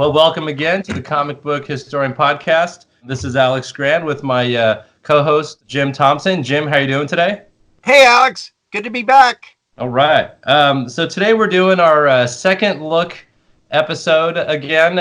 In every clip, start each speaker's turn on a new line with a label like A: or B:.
A: Well, welcome again to the Comic Book Historian Podcast. This is Alex Grand with my co-host, Jim Thompson. Jim, how are you doing today?
B: Hey, Alex. Good to be back.
A: All right. So today we're doing our second look episode again.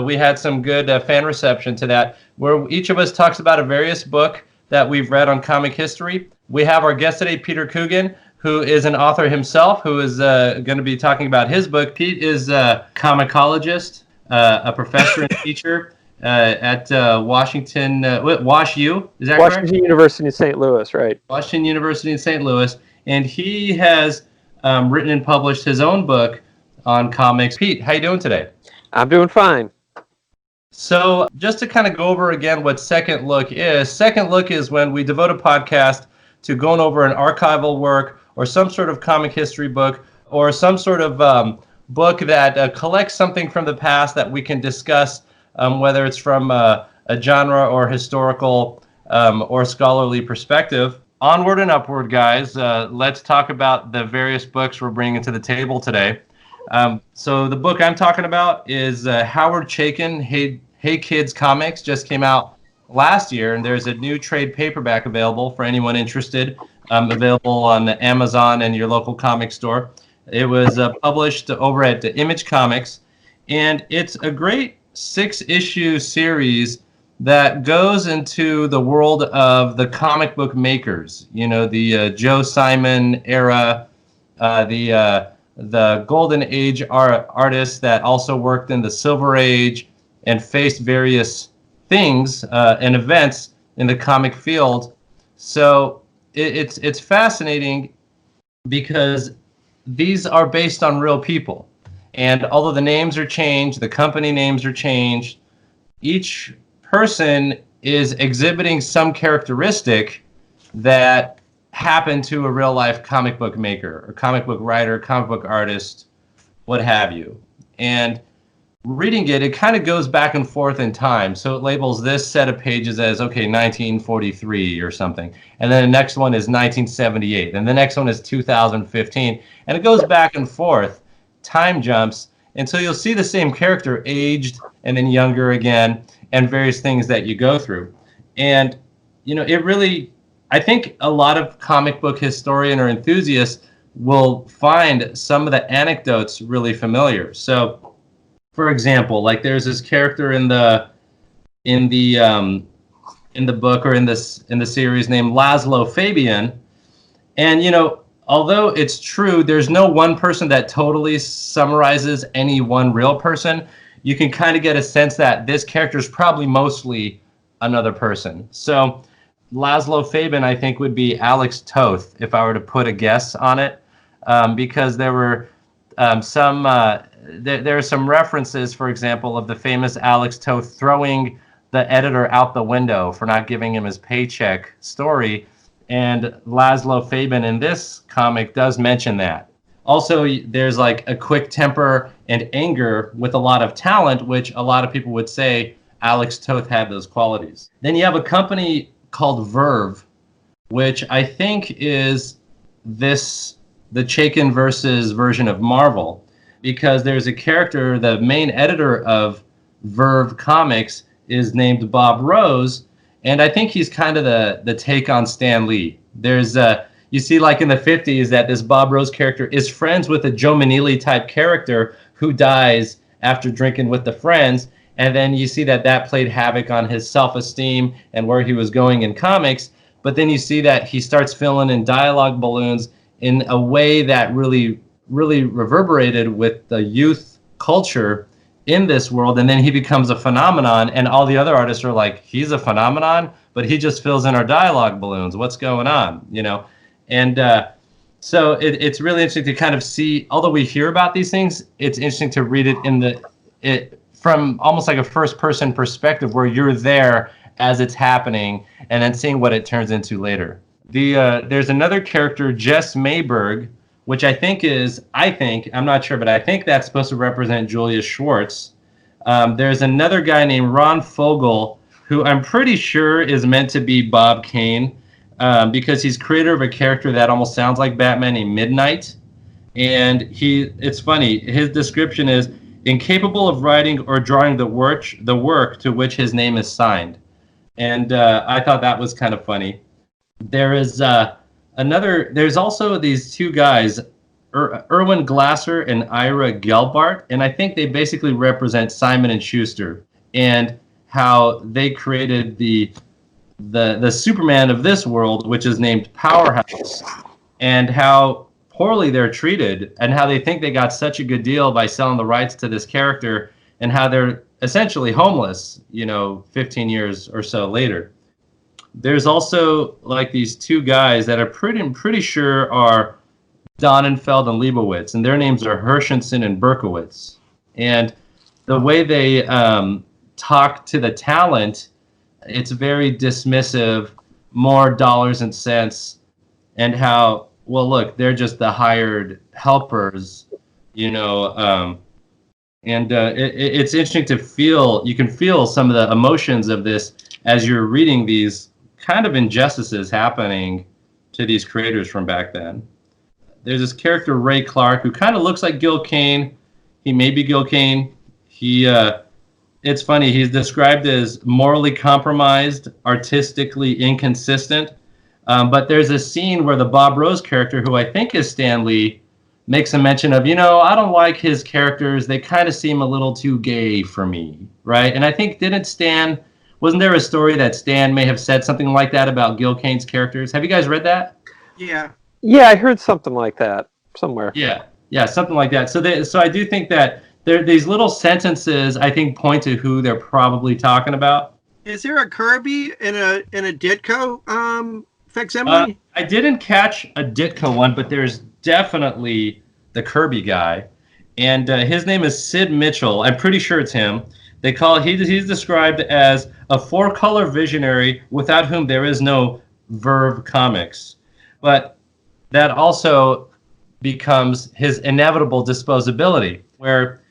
A: We had some good fan reception to that, where each of us talks about a various book that we've read on comic history. We have our guest today, Peter Coogan, who is an author himself, who is going to be talking about his book. Pete is a comicologist, a professor and teacher at Washington, WashU, is that correct?
C: Washington University in St. Louis, right.
A: Washington University in St. Louis. And he has written and published his own book on comics. Pete, how you doing today?
C: I'm doing fine.
A: So just to kind of go over again what Second Look is. Second Look is when we devote a podcast to going over an archival work or some sort of comic history book or some sort of book that collects something from the past that we can discuss, whether it's from a genre or historical or scholarly perspective. Onward and upward, guys. Let's talk about the various books we're bringing to the table today. So the book I'm talking about is Howard Chaykin Hey Kids comics. Just came out last year, and there's a new trade paperback available for anyone interested, available on Amazon and your local comic store. It was published over at Image Comics, and it's a great 6-issue series that goes into the world of the comic book makers. You know, the Joe Simon era, the Golden Age artists that also worked in the Silver Age and faced various things and events in the comic field. So it's fascinating because these are based on real people. And although the names are changed, the company names are changed, each person is exhibiting some characteristic that happened to a real life comic book maker or comic book writer, comic book artist, what have you. And reading it kind of goes back and forth in time. So it labels this set of pages as, okay, 1943 or something. And then the next one is 1978. And the next one is 2015. And it goes back and forth, time jumps. And so you'll see the same character aged and then younger again and various things that you go through. And, you know, it really, I think a lot of comic book historian or enthusiasts will find some of the anecdotes really familiar. So, for example, like there's this character in the book or in the series named Laszlo Fabian, and you know, although it's true, there's no one person that totally summarizes any one real person. You can kind of get a sense that this character is probably mostly another person. So Laszlo Fabian, I think, would be Alex Toth if I were to put a guess on it, because there were there are some references, for example, of the famous Alex Toth throwing the editor out the window for not giving him his paycheck story. And Laszlo Fabian in this comic does mention that. Also, there's like a quick temper and anger with a lot of talent, which a lot of people would say Alex Toth had those qualities. Then you have a company called Verve, which I think is the Chaykin versus version of Marvel, because there's a character, the main editor of Verve Comics is named Bob Rose, and I think he's kind of the take on Stan Lee. There's you see like in the 50s that this Bob Rose character is friends with a Joe Manili type character who dies after drinking with the friends, and then you see that played havoc on his self-esteem and where he was going in comics. But then you see that he starts filling in dialogue balloons in a way that really reverberated with the youth culture in this world, and then he becomes a phenomenon, and all the other artists are like, he's a phenomenon, but he just fills in our dialogue balloons. What's going on, you know? And so it's really interesting to kind of see, although we hear about these things, it's interesting to read it from almost like a first-person perspective where you're there as it's happening, and then seeing what it turns into later. There's another character, Jess Mayberg, which I'm not sure, but I think that's supposed to represent Julius Schwartz. There's another guy named Ron Fogel, who I'm pretty sure is meant to be Bob Kane, because he's creator of a character that almost sounds like Batman named Midnight. And it's funny, his description is, incapable of writing or drawing the work to which his name is signed. And I thought that was kind of funny. There is there's also these two guys, Erwin Glasser and Ira Gelbart, and I think they basically represent Simon and Schuster and how they created the Superman of this world, which is named Powerhouse, and how poorly they're treated, and how they think they got such a good deal by selling the rights to this character, and how they're essentially homeless, 15 years or so later. There's also like these two guys that are pretty sure are Donenfeld and Leibowitz, and their names are Hershenson and Berkowitz. And the way they talk to the talent, it's very dismissive, more dollars and cents, and how, well, look, they're just the hired helpers, and it's interesting to feel. You can feel some of the emotions of this as you're reading these kind of injustices happening to these creators from back then. There's this character, Ray Clark, who kind of looks like Gil Kane. He may be Gil Kane. It's funny, he's described as morally compromised, artistically inconsistent. But there's a scene where the Bob Rose character, who I think is Stan Lee, makes a mention of, I don't like his characters. They kind of seem a little too gay for me, right? And I think, wasn't there a story that Stan may have said something like that about Gil Kane's characters? Have you guys read that?
B: Yeah.
C: Yeah, I heard something like that somewhere.
A: Yeah, something like that. So I do think that these little sentences, I think, point to who they're probably talking about.
B: Is there a Kirby in a Ditko facsimile?
A: I didn't catch a Ditko one, but there's definitely the Kirby guy, and his name is Sid Mitchell. I'm pretty sure it's him. He's described as a 4-color visionary without whom there is no Verve Comics, but that also becomes his inevitable disposability, where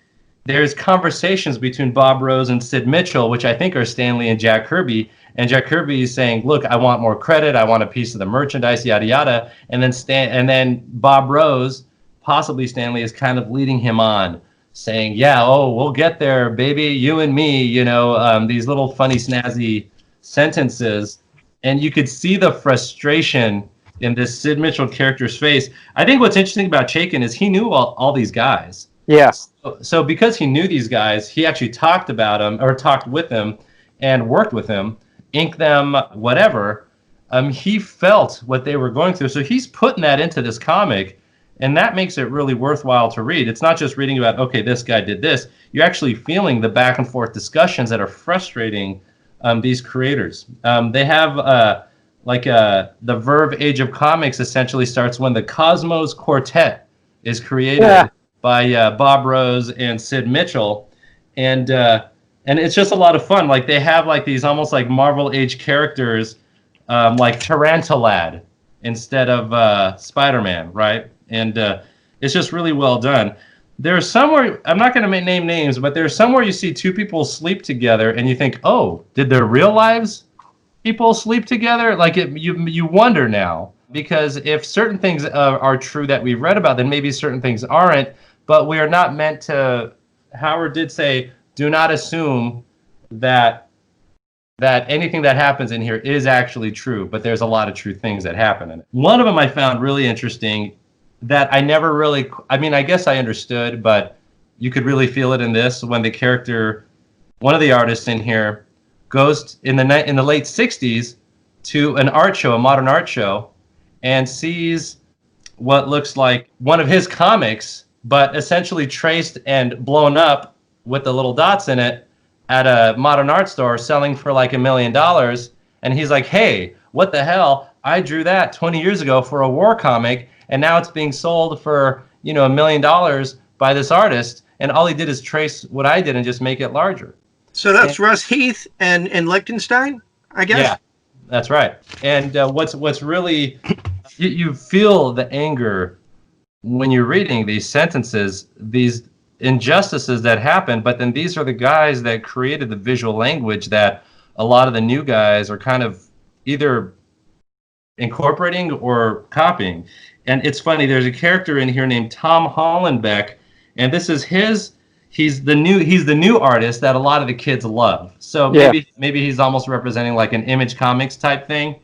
A: there's conversations between Bob Rose and Sid Mitchell, which I think are Stan Lee and Jack Kirby. And Jack Kirby is saying, "Look, I want more credit. I want a piece of the merchandise, yada yada." And then Bob Rose, possibly Stan Lee, is kind of leading him on, saying, "Yeah, we'll get there, baby, you and me." These little funny, snazzy sentences, and you could see the frustration in this Sid Mitchell character's face. I think what's interesting about Chaykin is he knew all these guys.
C: Yeah.
A: So because he knew these guys, he actually talked with them and worked with them, inked them, whatever. He felt what they were going through. So he's putting that into this comic, and that makes it really worthwhile to read. It's not just reading about, okay, this guy did this. You're actually feeling the back and forth discussions that are frustrating these creators. They have the Verve Age of Comics essentially starts when the Cosmos Quartet is created by Bob Rose and Sid Mitchell, and it's just a lot of fun. Like they have like these almost like Marvel Age characters, like Tarantalad instead of Spider-Man, right? And it's just really well done. There's somewhere, I'm not going to name names, but there's somewhere you see two people sleep together, and you think, oh, did their real lives people sleep together? Like you wonder now, because if certain things are true that we've read about, then maybe certain things aren't. But we are not meant to. Howard did say, do not assume that anything that happens in here is actually true. But there's a lot of true things that happen in it. One of them I found really interesting that I never really. I mean, I guess I understood, but you could really feel it in this when the character, one of the artists in here, goes in the late 60s to an art show, a modern art show, and sees what looks like one of his comics, but essentially traced and blown up with the little dots in it at a modern art store selling for like $1 million. And he's like, hey, what the hell? I drew that 20 years ago for a war comic, and now it's being sold for, $1 million by this artist. And all he did is trace what I did and just make it larger.
B: So that's Russ Heath and Lichtenstein, I guess?
A: Yeah, that's right. And what's really, you feel the anger when you're reading these sentences, these injustices that happen, but then these are the guys that created the visual language that a lot of the new guys are kind of either incorporating or copying. And it's funny, there's a character in here named Tom Hollenbeck, and this is he's the new artist that a lot of the kids love. So maybe he's almost representing like an Image Comics type thing.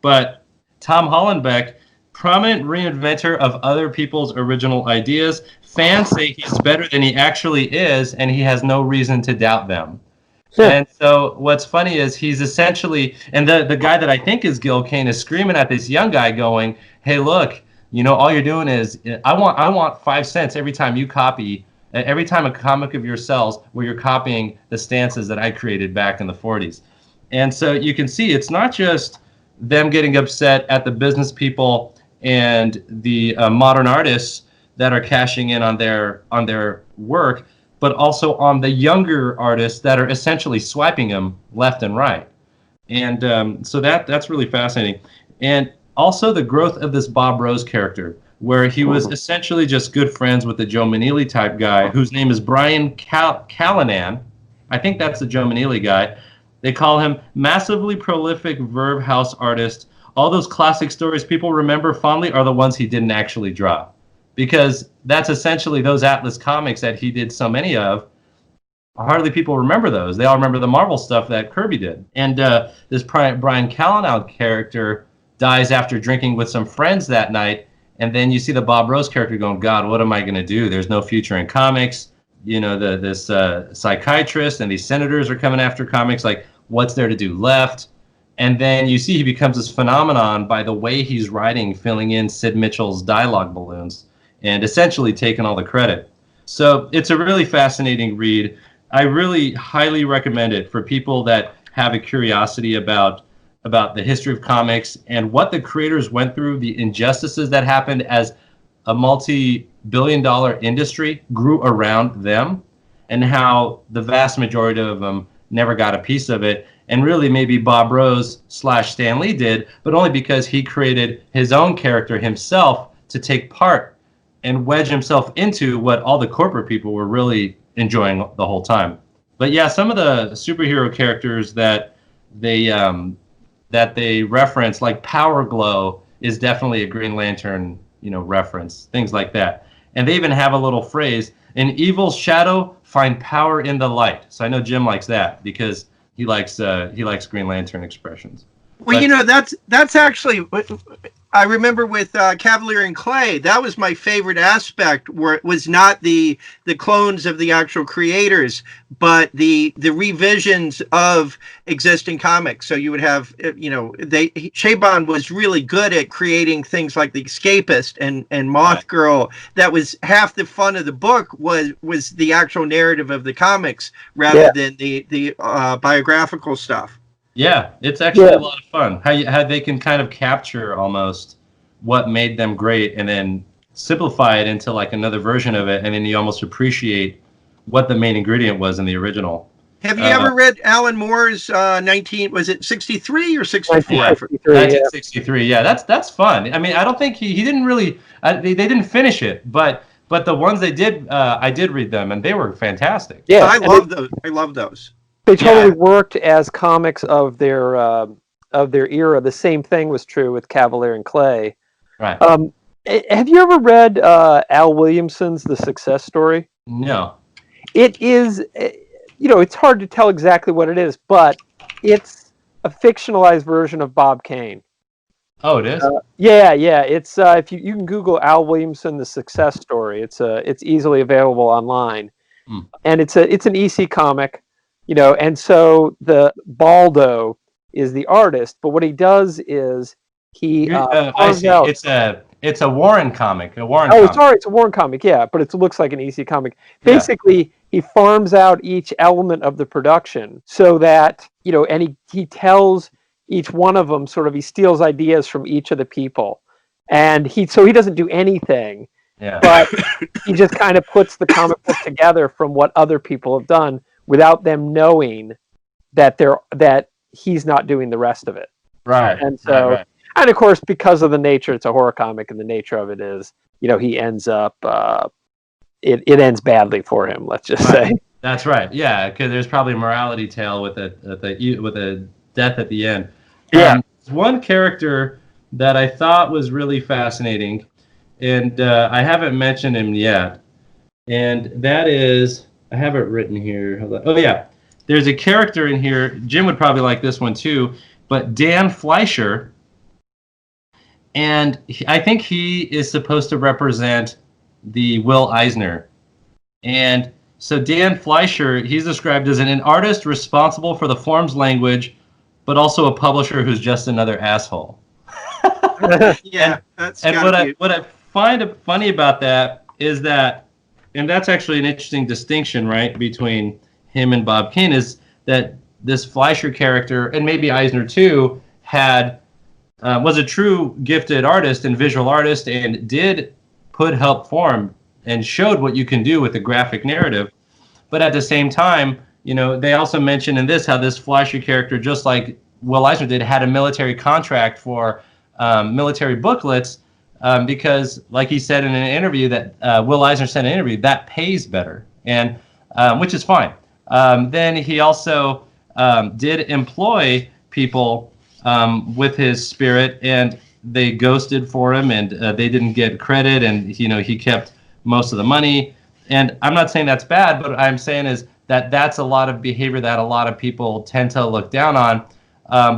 A: But Tom Hollenbeck, prominent reinventor of other people's original ideas, fans say he's better than he actually is, and he has no reason to doubt them. Yeah. And so what's funny is he's essentially, and the guy that I think is Gil Kane is screaming at this young guy going, hey, look, all you're doing is, I want 5 cents every time you copy, every time a comic of yours sells where you're copying the stances that I created back in the 40s. And so you can see it's not just them getting upset at the business people and the modern artists that are cashing in on their work, but also on the younger artists that are essentially swiping them left and right. And so that's really fascinating. And also the growth of this Bob Rose character, where he was essentially just good friends with the Joe Maneely type guy, whose name is Brian Callanan. I think that's the Joe Maneely guy. They call him massively prolific verb house artist. All those classic stories people remember fondly are the ones he didn't actually draw, because that's essentially those Atlas comics that he did so many of. Hardly people remember those. They all remember the Marvel stuff that Kirby did. And this Brian Callanan character dies after drinking with some friends that night, and then you see the Bob Rose character going, God, what am I going to do? There's no future in comics. This psychiatrist and these senators are coming after comics. Like, what's there to do left? And then you see he becomes this phenomenon by the way he's writing, filling in Sid Mitchell's dialogue balloons, and essentially taking all the credit. So it's a really fascinating read. I really highly recommend it for people that have a curiosity about the history of comics and what the creators went through, the injustices that happened as a multi-billion-dollar industry grew around them, and how the vast majority of them never got a piece of it. And really maybe Bob Rose / Stan Lee did, but only because he created his own character himself to take part and wedge himself into what all the corporate people were really enjoying the whole time. But yeah, some of the superhero characters that they reference, like Power Glow, is definitely a Green Lantern, reference, things like that. And they even have a little phrase, in evil's shadow, find power in the light. So I know Jim likes that because he likes Green Lantern expressions.
B: Well, that's actually what I remember with Cavalier and Clay. That was my favorite aspect, where it was not the clones of the actual creators, but the revisions of existing comics. So you would have, Chabon was really good at creating things like The Escapist and Moth Girl. That was half the fun of the book was the actual narrative of the comics rather than the biographical stuff.
A: Yeah, it's actually a lot of fun. How they can kind of capture almost what made them great and then simplify it into like another version of it, and then you almost appreciate what the main ingredient was in the original.
B: Have you ever read Alan Moore's 63 or 64?
A: 1963. Yeah, that's fun. I mean, I don't think he didn't really they didn't finish it, but the ones they did, I did read them, and they were fantastic.
B: Yeah, I love those.
C: They totally worked as comics of their era. The same thing was true with Cavalier and Clay.
A: Right.
C: Have you ever read Al Williamson's The Success Story?
A: No.
C: It is, it's hard to tell exactly what it is, but it's a fictionalized version of Bob Kane.
A: Oh, it is?
C: Yeah. It's if you can Google Al Williamson The Success Story. It's easily available online, and it's an EC comic. And so the Baldo is the artist, but what he does is he
A: I see. Out. It's a Warren comic.
C: Sorry, it's a Warren comic. Yeah, but it looks like an EC comic. Basically, he farms out each element of the production so that and he tells each one of them he steals ideas from each of the people, and he doesn't do anything.
A: Yeah.
C: But he just kind of puts the comic book together from what other people have done, without them knowing that he's not doing the rest of it.
A: Right.
C: And so, and of course, because of the nature, it's a horror comic, and the nature of it is, he ends up, it ends badly for him. Let's just say.
A: That's right. Yeah, because there's probably a morality tale with a death at the end.
C: Yeah.
A: One character that I thought was really fascinating, and I haven't mentioned him yet, and that is. I have it written here. Oh yeah, there's a character in here. Jim would probably like this one too. But Dan Fleischer, and I think he is supposed to represent the Will Eisner. And so Dan Fleischer, he's described as an artist responsible for the form's language, but also a publisher who's just another asshole.
B: Yeah, that's
A: and what I find funny about that is that, and that's actually an interesting distinction, right, between him and Bob Kane, is that this Fleischer character, and maybe Eisner too, was a true gifted artist and visual artist, and did help form and showed what you can do with a graphic narrative. But at the same time, they also mention in this how this Fleischer character, just like Will Eisner did, had a military contract for military booklets, because, like he said in an interview, that Will Eisner said in an interview, that pays better, and which is fine. Then he also did employ people with his spirit, and they ghosted for him, and they didn't get credit, and he kept most of the money. And I'm not saying that's bad, but what I'm saying is that that's a lot of behavior that a lot of people tend to look down on.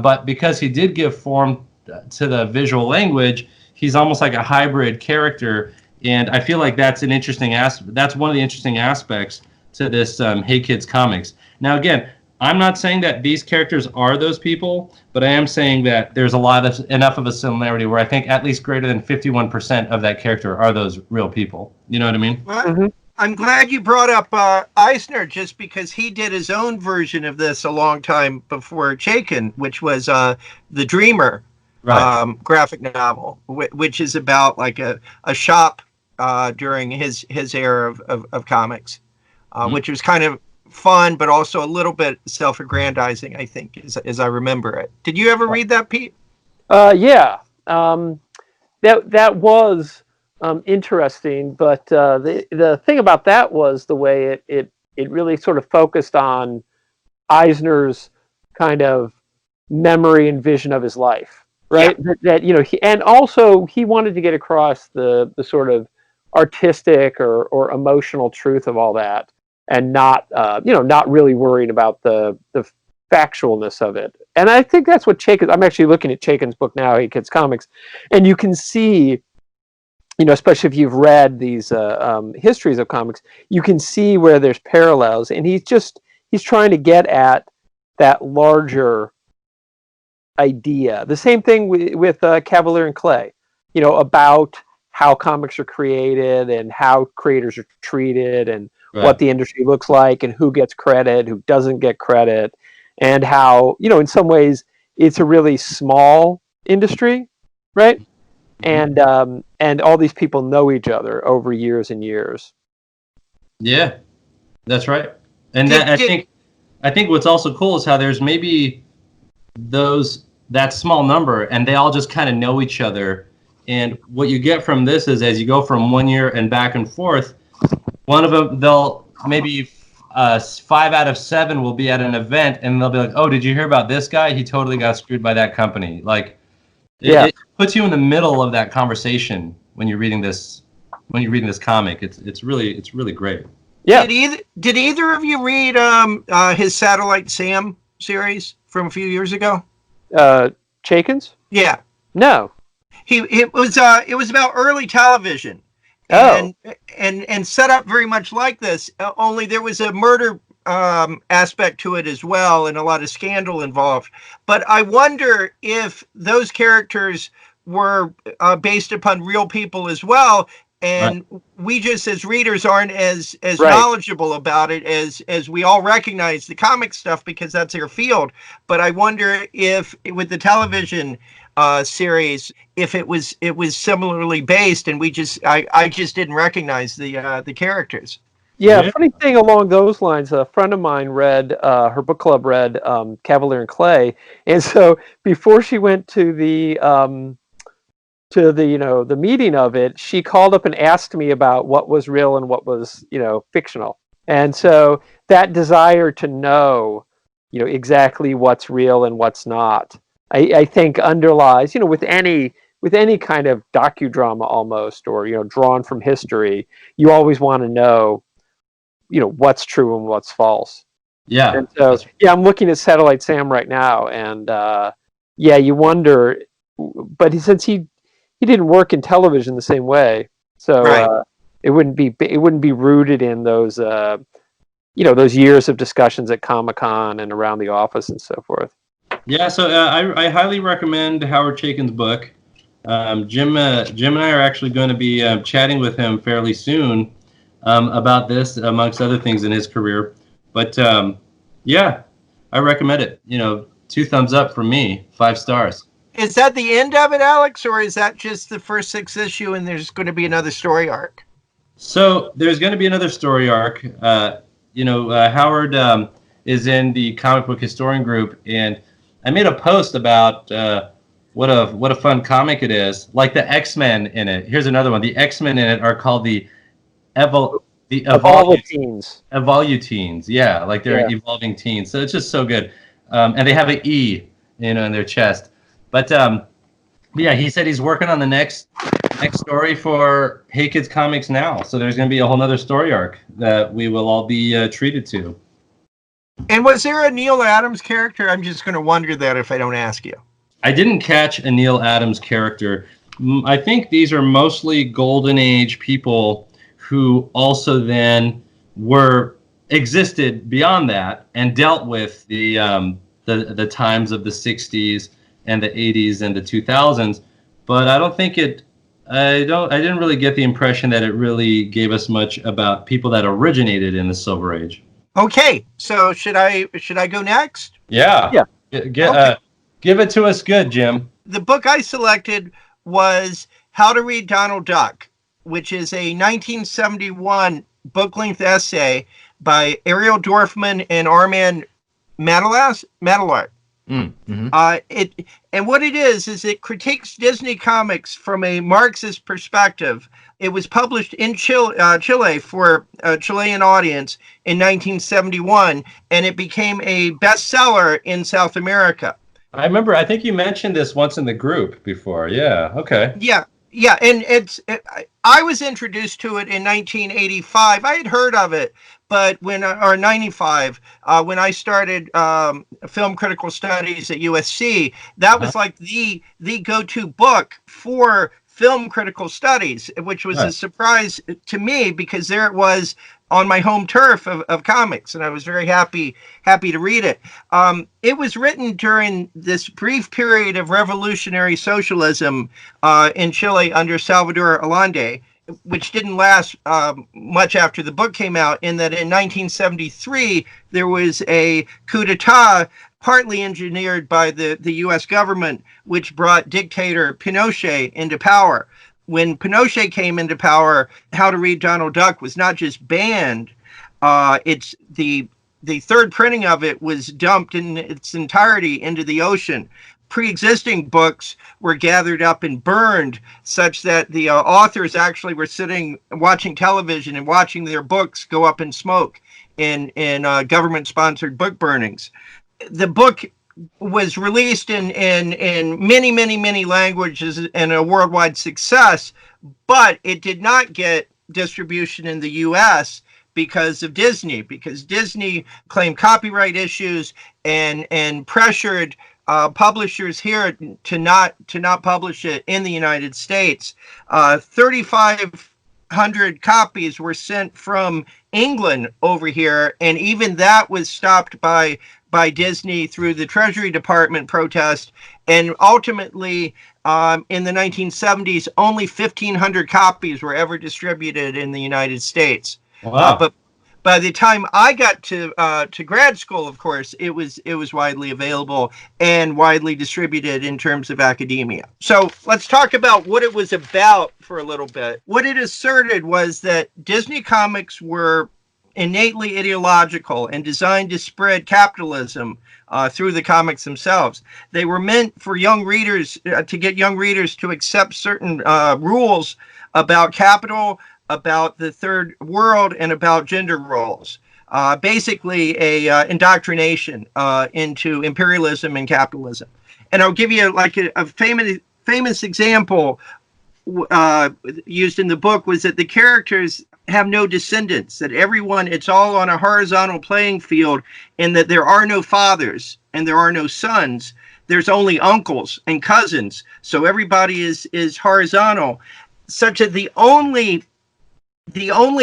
A: But because he did give form to the visual language, he's almost like a hybrid character, and I feel like that's an interesting that's one of the interesting aspects to this Hey Kids comics. Now again, I'm not saying that these characters are those people, but I am saying that there's enough of a similarity where I think at least greater than 51% of that character are those real people. You know what I mean?
B: Well, I'm glad you brought up Eisner, just because he did his own version of this a long time before Chaykin, which was The Dreamer, right. Graphic novel, which is about like a shop during his era of comics, which was kind of fun, but also a little bit self-aggrandizing, I think, as I remember it. Did you ever read that, Pete?
C: Yeah. That was interesting, but the thing about that was the way it really sort of focused on Eisner's kind of memory and vision of his life, right? Yeah. That and also he wanted to get across the sort of artistic or emotional truth of all that, and not really worrying about the factualness of it. And I think that's what Chaykin. I'm actually looking at Chaykin's book now, Hey Kids Comics, and you can see, especially if you've read these histories of comics, you can see where there's parallels, and he's trying to get at that larger idea. The same thing with Cavalier and Clay, about how comics are created and how creators are treated, and right. what the industry looks like, and who gets credit, who doesn't get credit, and how, in some ways it's a really small industry, right? And all these people know each other over years and years.
A: Yeah, that's right. And I think what's also cool is how there's maybe that small number, and they all just kind of know each other. And what you get from this is, as you go from 1 year and back and forth, one of them, they'll maybe 5 out of 7 will be at an event, and they'll be like, "Oh, did you hear about this guy? He totally got screwed by that company." Like, it puts you in the middle of that conversation when you're reading this comic. It's really great.
B: Yeah. Did either of you read his Satellite Sam series from a few years ago?
C: Chaykin's?
B: Yeah.
C: No.
B: It was about early television. And set up very much like this, only there was a murder aspect to it as well, and a lot of scandal involved. But I wonder if those characters were based upon real people as well, and right. we just as readers aren't as right. knowledgeable about it as we all recognize the comic stuff because that's their field. But I wonder if with the television series, if it was similarly based, and I just didn't recognize the characters.
C: Yeah, funny thing along those lines, a friend of mine read, her book club read Cavalier and Clay, and so before she went to the the meeting of it, she called up and asked me about what was real and what was fictional, and so that desire to know exactly what's real and what's not, I think underlies with any kind of docudrama almost, or drawn from history, you always want to know what's true and what's false.
A: Yeah.
C: And so, I'm looking at Satellite Sam right now, and you wonder. But since he didn't work in television the same way, so
B: Right.
C: it wouldn't be rooted in those those years of discussions at Comic-Con and around the office and so forth.
A: Yeah, so I highly recommend Howard Chaykin's book. Jim and I are actually going to be chatting with him fairly soon about this, amongst other things in his career. But I recommend it. 2 thumbs up from me, 5 stars.
B: Is that the end of it, Alex, or is that just the first 6 issue and there's going to be another story arc?
A: So there's going to be another story arc. Howard is in the comic book historian group, and I made a post about what a fun comic it is. Like the X-Men in it. Here's another one. The X-Men in it are called the
C: Evolutines.
A: Evolutines. Yeah, like they're evolving teens. So it's just so good. And they have an E, in their chest. But he said he's working on the next story for Hey Kids Comics now. So there's going to be a whole nother story arc that we will all be treated to.
B: And was there a Neil Adams character? I'm just going to wonder that if I don't ask you.
A: I didn't catch a Neil Adams character. I think these are mostly Golden Age people who also then existed beyond that and dealt with the times of the 60s and the 80s and the 2000s. But I don't think I didn't really get the impression that it really gave us much about people that originated in the Silver Age.
B: Okay, so should I go next?
A: Yeah.
B: Okay.
A: Give it to us good, Jim.
B: The book I selected was How to Read Donald Duck, which is a 1971 book-length essay by Ariel Dorfman and Armand Matalart.
A: Mm-hmm.
B: And what it is it critiques Disney comics from a Marxist perspective. It was published in Chile for a Chilean audience in 1971, and it became a bestseller in South America.
A: I remember. I think you mentioned this once in the group before. Yeah. Okay.
B: Yeah, and I was introduced to it in 1985. I had heard of it, but when 95, when I started film critical studies at USC, that was like the go-to book for film critical studies, which was a surprise to me because there it was on my home turf of comics, and I was very happy to read it. It was written during this brief period of revolutionary socialism in Chile under Salvador Allende, which didn't last much after the book came out, in that in 1973, there was a coup d'etat partly engineered by the U.S. government, which brought dictator Pinochet into power. When Pinochet came into power, How to Read Donald Duck was not just banned, it's the third printing of it was dumped in its entirety into the ocean. Pre-existing books were gathered up and burned, such that the authors actually were sitting watching television and watching their books go up in smoke in government-sponsored book burnings. The book was released in many languages and a worldwide success, but it did not get distribution in the U.S. because Disney claimed copyright issues and pressured publishers here to not publish it in the United States. 3,500 copies were sent from England over here, and even that was stopped by Disney through the Treasury Department protest. And ultimately, in the 1970s, only 1,500 copies were ever distributed in the United States.
A: Wow.
B: But by the time I got to grad school, of course, it was widely available and widely distributed in terms of academia. So let's talk about what it was about for a little bit. What it asserted was that Disney comics were innately ideological and designed to spread capitalism through the comics themselves. They were meant for young readers to get young readers to accept certain rules about capital, about the third world, and about gender roles. Basically, a indoctrination into imperialism and capitalism. And I'll give you like a famous example used in the book was that the characters have no descendants, that everyone, it's all on a horizontal playing field, and that there are no fathers and there are no sons. There's only uncles and cousins. So everybody is horizontal, such that the only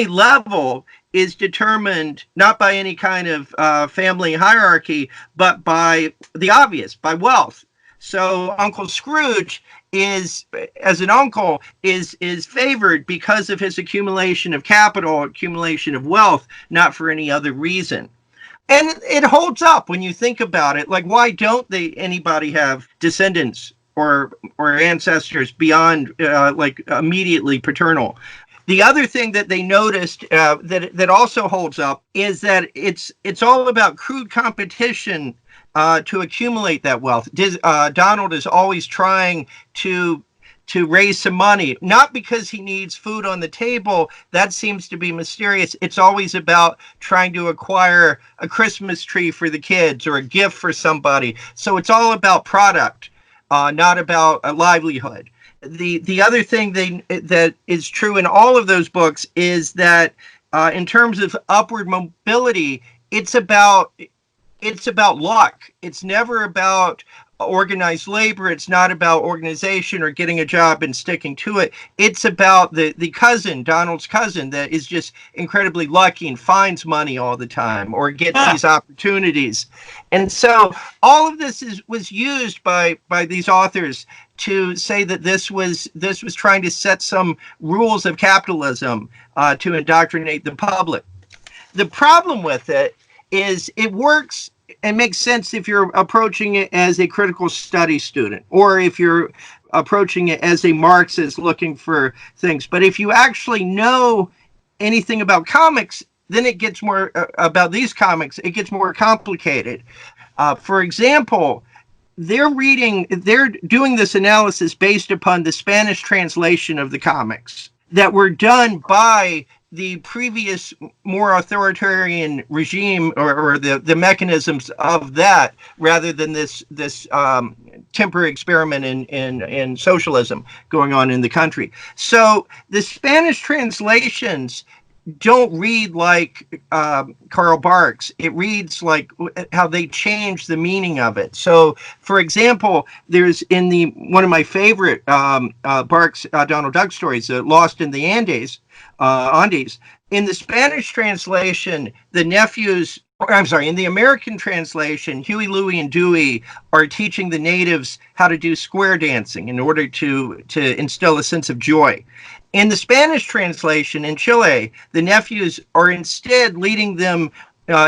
B: level is determined not by any kind of family hierarchy, but by the obvious, by wealth. So Uncle Scrooge is, as an uncle, is favored because of his accumulation of capital, accumulation of wealth, not for any other reason. And it holds up when you think about it. Like, why don't anybody have descendants or ancestors beyond like immediately paternal? The other thing that they noticed that also holds up is that it's all about crude competition to accumulate that wealth. Donald is always trying to raise some money, not because he needs food on the table. That seems to be mysterious. It's always about trying to acquire a Christmas tree for the kids or a gift for somebody. So it's all about product, not about a livelihood. The other thing that is true in all of those books is that in terms of upward mobility, it's about luck. It's never about organized labor. It's not about organization or getting a job and sticking to it. It's about the cousin, Donald's cousin, that is just incredibly lucky and finds money all the time or gets these opportunities. And so all of this was used by these authors to say that this was trying to set some rules of capitalism to indoctrinate the public. The problem with it is it works and makes sense if you're approaching it as a critical study student, or if you're approaching it as a Marxist looking for things. But if you actually know anything about comics, then it gets more about these comics. It gets more complicated. For example, they're doing this analysis based upon the Spanish translation of the comics that were done by the previous more authoritarian regime or the mechanisms of that, rather than this temporary experiment in socialism going on in the country. So the Spanish translations don't read like Karl Barks. It reads like how they change the meaning of it. So, for example, there's in one of my favorite Barks Donald Duck stories, Lost in the Andes. In the Spanish translation, in the American translation, Huey, Louie, and Dewey are teaching the natives how to do square dancing in order to instill a sense of joy. In the Spanish translation in Chile, the nephews are instead leading them,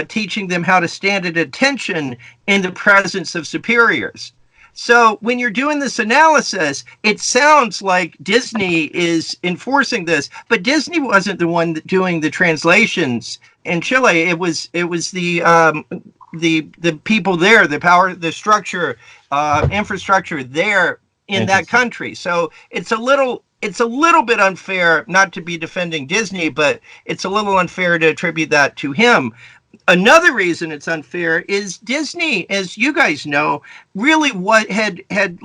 B: teaching them how to stand at attention in the presence of superiors. So when you're doing this analysis, it sounds like Disney is enforcing this, but Disney wasn't the one doing the translations in Chile. It was the people there, the power, the structure, infrastructure there in that country. So it's a little bit unfair, not to be defending Disney, but it's a little unfair to attribute that to him. Another reason it's unfair is Disney, as you guys know, really had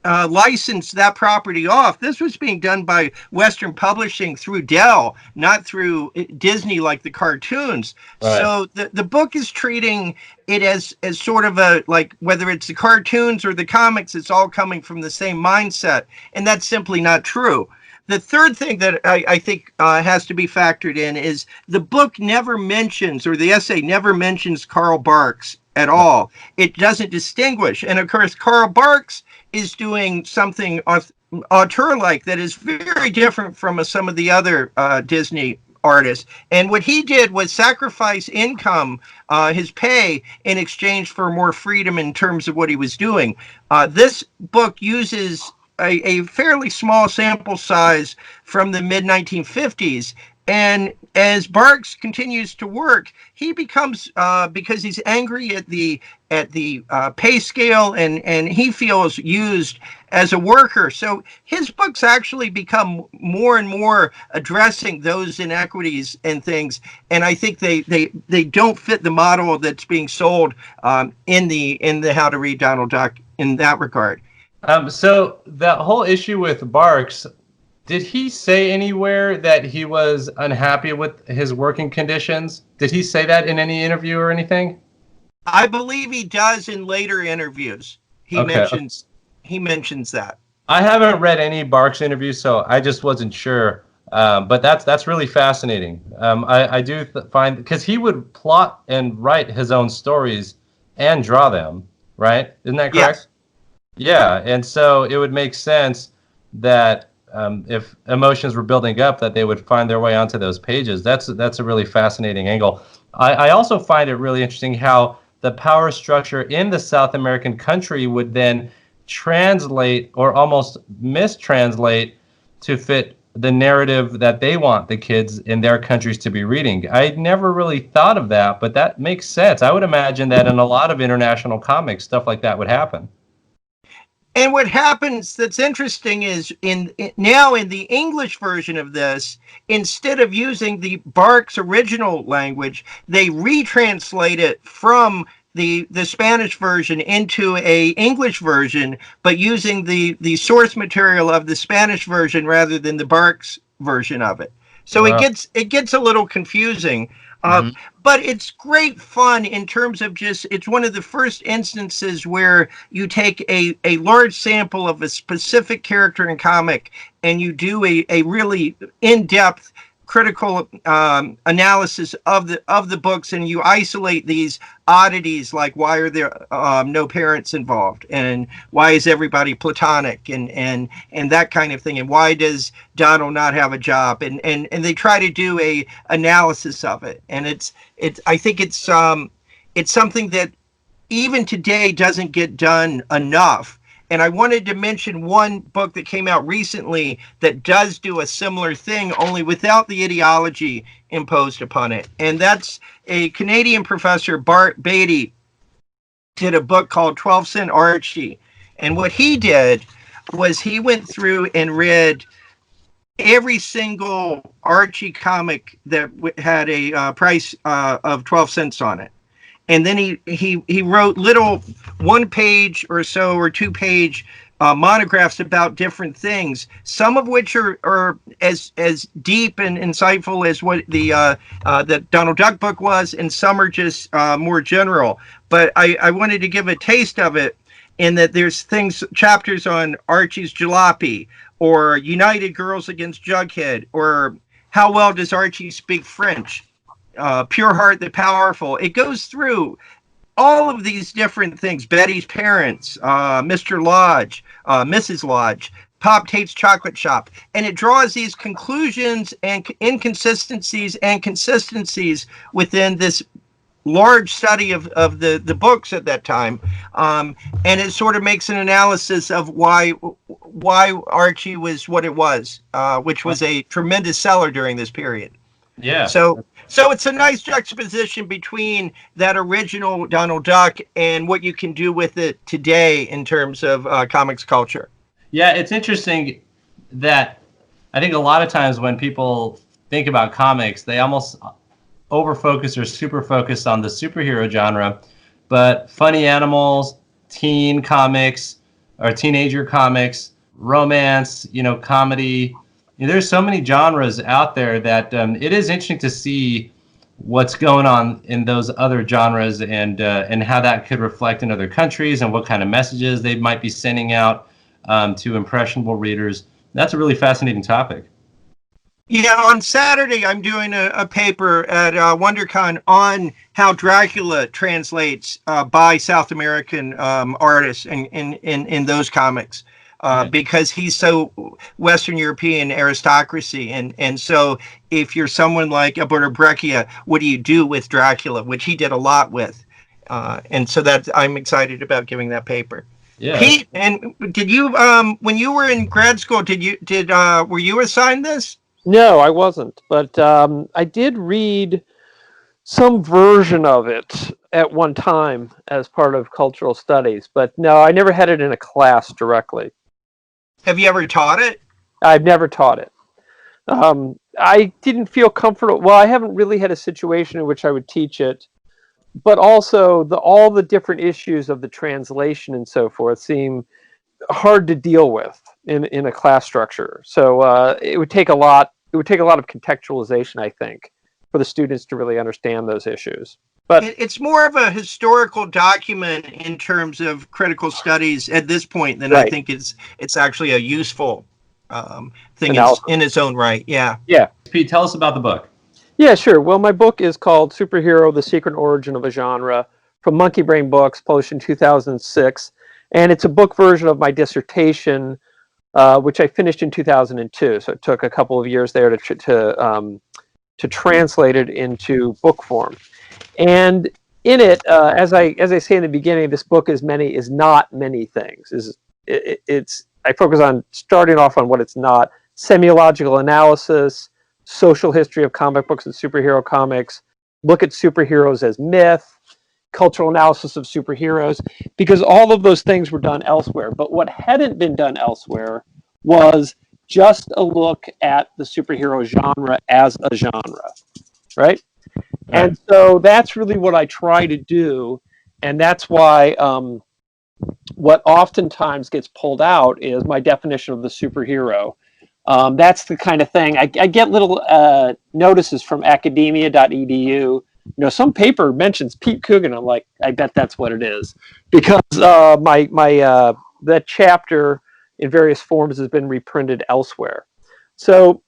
B: licensed that property off. This was being done by Western Publishing through Dell, not through Disney like the cartoons. Right. So the book is treating it as sort of whether it's the cartoons or the comics, it's all coming from the same mindset. And that's simply not true. The third thing that I think has to be factored in is the book never mentions, or the essay never mentions, Karl Barks at all. It doesn't distinguish. And of course, Karl Barks is doing something auteur-like that is very different from some of the other Disney artists. And what he did was sacrifice income, his pay, in exchange for more freedom in terms of what he was doing. This book uses a fairly small sample size from the mid-1950s. And as Barks continues to work, he becomes, because he's angry at the pay scale, and he feels used as a worker. So his books actually become more and more addressing those inequities and things. And I think they don't fit the model that's being sold in the How to Read Donald Duck in that regard.
A: So that whole issue with Barks, Did he say anywhere that he was unhappy with his working conditions? Did he say that in any interview or anything?
B: I believe he does in later interviews. He
A: Okay.
B: mentions he mentions that.
A: I haven't read any Barks interviews, so I just wasn't sure. But that's really fascinating. I do find because he would plot and write his own stories and draw them, right? Isn't that correct?
B: Yes.
A: Yeah, and so it would make sense that if emotions were building up, that they would find their way onto those pages. That's a really fascinating angle. I also find it really interesting how the power structure in the South American country would then translate or almost mistranslate to fit the narrative that they want the kids in their countries to be reading. I never really thought of that, but that makes sense. I would imagine that in a lot of international comics, stuff like that would happen.
B: And what happens that's interesting is now in the English version of this, instead of using the Barks original language, they retranslate it from the Spanish version into a English version, but using the source material of the Spanish version rather than the Barks version of it. So
A: Wow.
B: it gets a little confusing. Uh,
A: Mhm.
B: but it's great fun in terms of just, it's one of the first instances where you take a large sample of a specific character in comic and you do a really in-depth critical analysis of the books, and you isolate these oddities like why are there no parents involved, and why is everybody platonic, and that kind of thing, and why does Donald not have a job, and they try to do a analysis of it, and it's I think it's something that even today doesn't get done enough. And I wanted to mention one book that came out recently that does do a similar thing, only without the ideology imposed upon it. And that's a Canadian professor, Bart Beatty, did a book called 12 Cent Archie. And what he did was he went through and read every single Archie comic that had a price of 12 cents on it. And then he wrote little 1 page or so or 2 page monographs about different things, some of which are as deep and insightful as what the Donald Duck book was, and some are just more general. But I wanted to give a taste of it in that there's chapters on Archie's Jalopy, or United Girls Against Jughead, or how well does Archie speak French? Pure Heart the Powerful. It goes through all of these different things. Betty's Parents, Mr. Lodge, Mrs. Lodge, Pop Tate's Chocolate Shop. And it draws these conclusions and inconsistencies and consistencies within this large study of the books at that time. And it sort of makes an analysis of why Archie was what it was, which was a tremendous seller during this period.
A: Yeah.
B: So it's a nice juxtaposition between that original Donald Duck and what you can do with it today in terms of comics culture.
A: Yeah, it's interesting that I think a lot of times when people think about comics, they almost over-focus or super focus on the superhero genre, but funny animals, teen comics, or teenager comics, romance, comedy. There's so many genres out there that it is interesting to see what's going on in those other genres, and how that could reflect in other countries, and what kind of messages they might be sending out to impressionable readers. That's a really fascinating topic.
B: Yeah, on Saturday I'm doing a paper at WonderCon on how Dracula translates by South American artists in those comics. Because he's so Western European aristocracy, and so if you're someone like Alberto Breccia, what do you do with Dracula, which he did a lot with, and so that I'm excited about giving that paper.
A: Yeah.
B: Pete, and did you when you were in grad school, were you assigned this?
C: No, I wasn't, but I did read some version of it at one time as part of cultural studies, but no, I never had it in a class directly.
B: Have you ever taught it?
C: I've never taught it. I didn't feel comfortable. Well, I haven't really had a situation in which I would teach it, but also all the different issues of the translation and so forth seem hard to deal with. in a class structure. So it would take a lot. It would take a lot of contextualization, I think, for the students to really understand those issues. But
B: it's more of a historical document in terms of critical studies at this point than
C: Right.
B: I think it's actually a useful thing
C: Analysis.
B: in its own right. Yeah.
C: Yeah.
A: Pete, tell us about the book.
C: Yeah, sure. Well, my book is called Superhero: The Secret Origin of a Genre from Monkey Brain Books, published in 2006. And it's a book version of my dissertation, which I finished in 2002. So it took a couple of years there to translate it into book form. And in it, as I say in the beginning, this book is not many things. I focus on starting off on what it's not: semiological analysis, social history of comic books and superhero comics, look at superheroes as myth, cultural analysis of superheroes, because all of those things were done elsewhere. But what hadn't been done elsewhere was just a look at the superhero genre as a genre, right? And so that's really what I try to do, and that's why what oftentimes gets pulled out is my definition of the superhero. That's the kind of thing I get little notices from academia.edu. Some paper mentions Pete Coogan. I'm like, I bet that's what it is, because that chapter in various forms has been reprinted elsewhere. So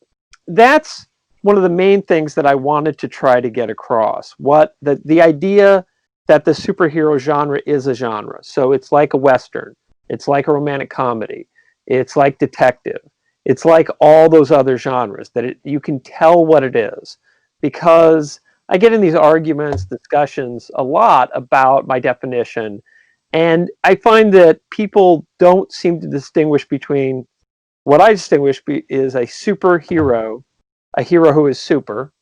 C: that's one of the main things that I wanted to try to get across. What the idea that the superhero genre is a genre. So it's like a Western, it's like a romantic comedy, it's like detective, it's like all those other genres, that you can tell what it is. Because I get in these arguments, discussions a lot about my definition, and I find that people don't seem to distinguish between what I distinguish is a superhero, a hero who is super,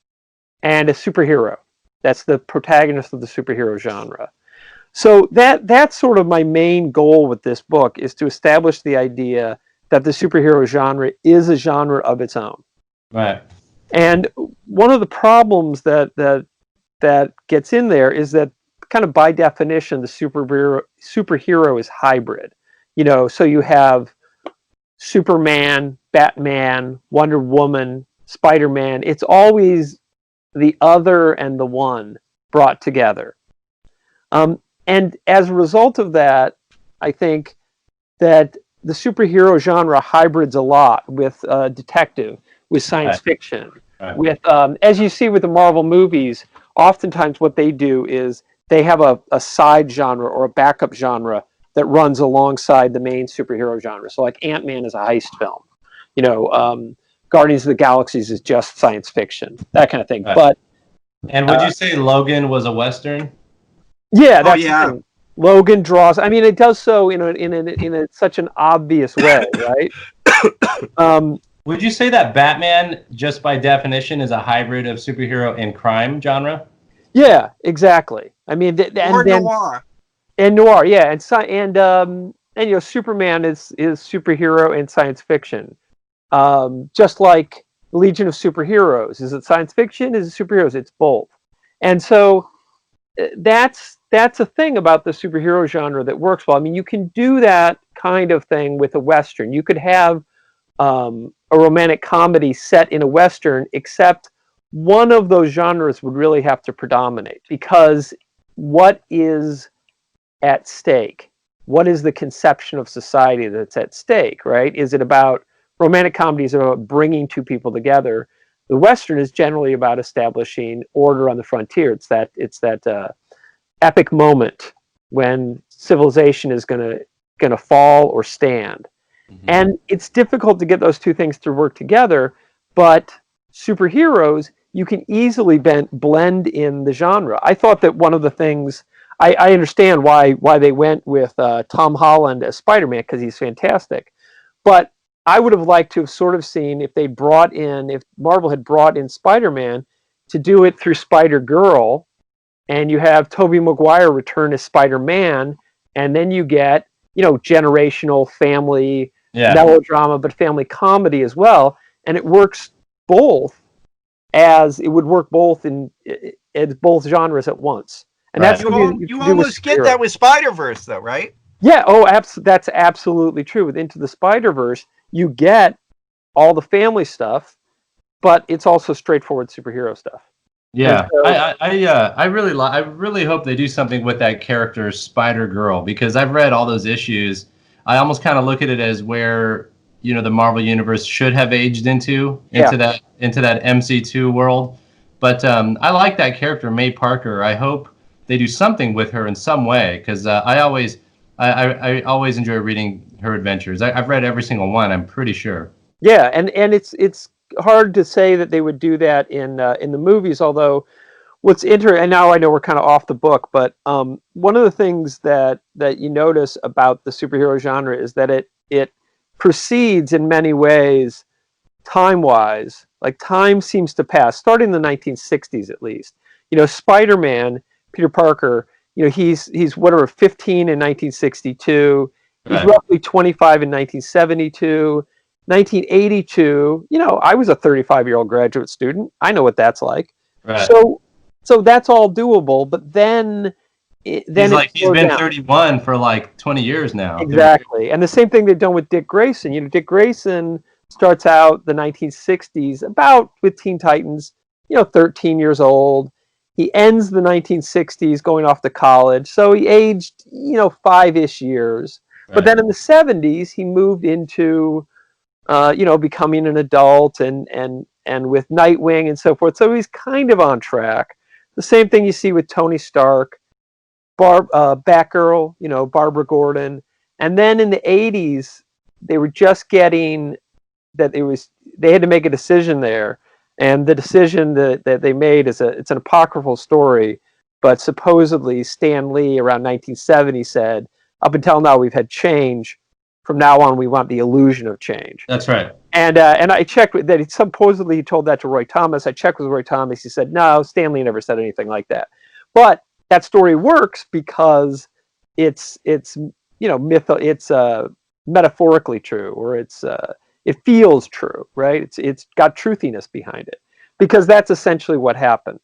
C: and a superhero. That's the protagonist of the superhero genre. So that's sort of my main goal with this book, is to establish the idea that the superhero genre is a genre of its own.
A: Right.
C: And one of the problems that gets in there is that, kind of by definition, the superhero is hybrid. So you have Superman, Batman, Wonder Woman, Spider-Man. It's always the other and the one brought together. And as a result of that, I think that the superhero genre hybrids a lot with detective, with science fiction, with, as you see with the Marvel movies, oftentimes what they do is they have a side genre or a backup genre that runs alongside the main superhero genre. So like Ant-Man is a heist film. Guardians of the Galaxies is just science fiction, that kind of thing. Right.
A: And would you say Logan was a Western?
C: Yeah, that's the thing. Logan draws. I mean, it does so in such an obvious way, right?
A: Would you say that Batman, just by definition, is a hybrid of superhero and crime genre?
C: Yeah, exactly. I mean,
B: noir.
C: And noir, yeah, and Superman is superhero and science fiction. Just like Legion of Superheroes. Is it science fiction? Is it superheroes? It's both. And so that's a thing about the superhero genre that works well. I mean, you can do that kind of thing with a Western. You could have a romantic comedy set in a Western, except one of those genres would really have to predominate, because what is at stake? What is the conception of society that's at stake, right? Is it about romantic comedies are about bringing two people together? The Western is generally about establishing order on the frontier. It's that epic moment when civilization is going to fall or stand. Mm-hmm. And it's difficult to get those two things to work together, but superheroes, you can easily blend in the genre. I thought that one of the things, I understand why they went with Tom Holland as Spider-Man, because he's fantastic. But I would have liked to have sort of seen if Marvel had brought in Spider-Man to do it through Spider-Girl, and you have Tobey Maguire return as Spider-Man, and then you get, generational family melodrama, but family comedy as well, and it works both in both genres at once. And that's
B: you almost get that with Spider-Verse, though, right?
C: Yeah. That's absolutely true. With Into the Spider-Verse, you get all the family stuff, but it's also straightforward superhero stuff.
A: Yeah,
C: so,
A: I really hope they do something with that character Spider Girl, because I've read all those issues. I almost kind of look at it as where, you know, the Marvel universe should have aged into that MC2 world. But I like that character, May Parker. I hope they do something with her in some way, because I always enjoy reading her adventures. I've read every single one, I'm pretty sure.
C: Yeah, and it's hard to say that they would do that in the movies. Although, what's interesting, and now I know we're kind of off the book, but one of the things that you notice about the superhero genre is that it proceeds in many ways, time-wise. Like, time seems to pass, starting in the 1960s at least. You know, Spider-Man, Peter Parker. You know, he's whatever 15 in 1962. He's
A: Right.
C: roughly 25 in 1972. 1982, you know, I was a 35-year-old graduate student. I know what that's like.
A: Right.
C: So that's all doable, but then
A: He's been
C: down.
A: 31 for like 20 years now.
C: Exactly. And the same thing they've done with Dick Grayson. You know, Dick Grayson starts out the 1960s about with Teen Titans, you know, 13 years old. He ends the 1960s going off to college. So he aged, you know, 5-ish years.
A: Right.
C: But then in the 70s, he moved into you know, becoming an adult and with Nightwing and so forth. So he's kind of on track. The same thing you see with Tony Stark, Batgirl, you know, Barbara Gordon. And then in the 80s, they were just getting that they had to make a decision there. And the decision that they made it's an apocryphal story, but supposedly Stan Lee around 1970 said, up until now we've had change. From now on, we want the illusion of change.
A: That's right.
C: And I checked that he supposedly told that to Roy Thomas. I checked with Roy Thomas. He said, no, Stan Lee never said anything like that. But that story works because it's you know, it's metaphorically true, or it feels true, right? It's got truthiness behind it, because that's essentially what happened.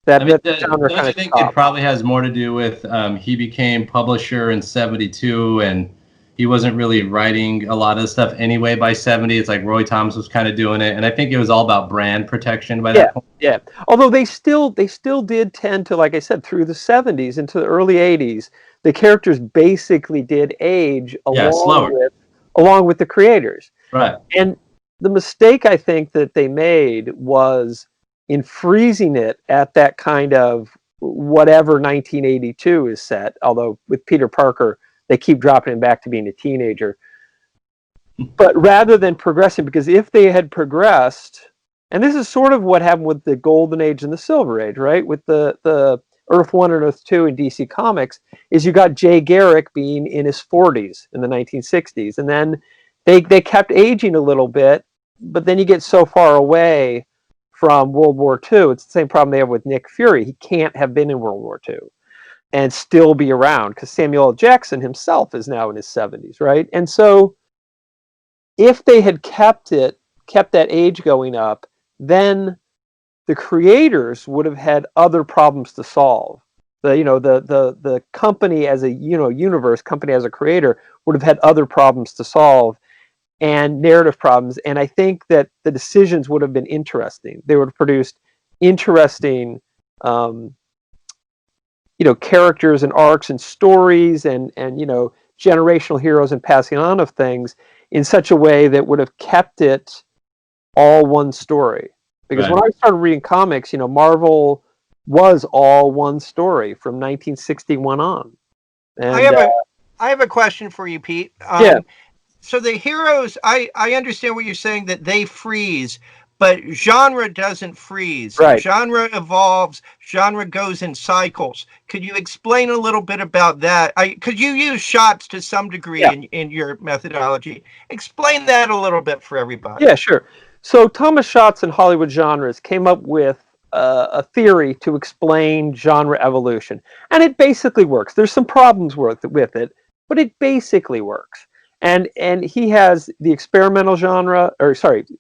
A: Don't you think it probably has more to do with he became publisher in 72 and he wasn't really writing a lot of stuff anyway by 70. It's like Roy Thomas was kind of doing it. And I think it was all about brand protection by that point.
C: Yeah. Although they still did tend to, like I said, through the 70s into the early 80s, the characters basically did age along with the creators.
A: Right.
C: And the mistake I think that they made was in freezing it at that kind of whatever 1982 is set, although with Peter Parker, they keep dropping him back to being a teenager. But rather than progressing, because if they had progressed, and this is sort of what happened with the Golden Age and the Silver Age, right? With the Earth 1 and Earth 2 in DC Comics, is you got Jay Garrick being in his 40s in the 1960s. And then they kept aging a little bit, but then you get so far away from World War II. It's the same problem they have with Nick Fury. He can't have been in World War II and still be around, because Samuel L. Jackson himself is now in his 70s, right? And so if they had kept that age going up, then the creators would have had other problems to solve. The company as a universe, company as a creator would have had other problems to solve and narrative problems. And I think that the decisions would have been interesting. They would have produced interesting characters and arcs and stories and generational heroes and passing on of things in such a way that would have kept it all one story. Because when I started reading comics, Marvel was all one story from 1961 on. And,
B: I have a question for you, Pete. So the heroes, I understand what you're saying, that they freeze, but genre doesn't freeze.
C: Right.
B: Genre evolves. Genre goes in cycles. Could you explain a little bit about that? Could you use shots to some degree in your methodology? Explain that a little bit for everybody.
C: Yeah, sure. So Thomas Schatz and Hollywood Genres came up with a theory to explain genre evolution, and it basically works. There's some problems with it, but it basically works. And he has the experimental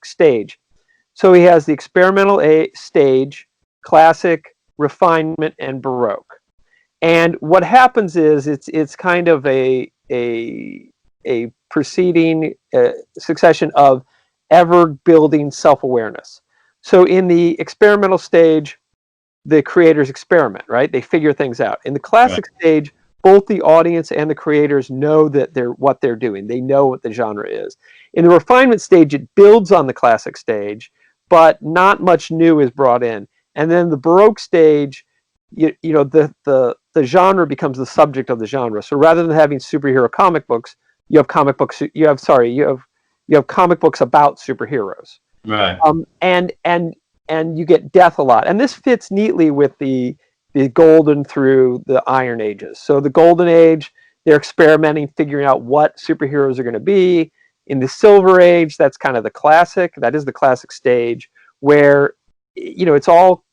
C: stage. So he has the experimental stage, classic, refinement, and baroque. And what happens is it's kind of a proceeding succession of ever building self-awareness. So in the experimental stage, the creators experiment, right? They figure things out. In the classic stage, both the audience and the creators know that what they're doing. They know what the genre is. In the refinement stage, it builds on the classic stage, but not much new is brought in. And then the Baroque stage, the genre becomes the subject of the genre. So rather than having superhero comic books, you have comic books. You have comic books about superheroes.
A: Right.
C: And you get death a lot. And this fits neatly with the golden through the Iron Ages. So the Golden Age, they're experimenting, figuring out what superheroes are going to be. In the Silver Age, that's kind of the classic. That is the classic stage where, it's all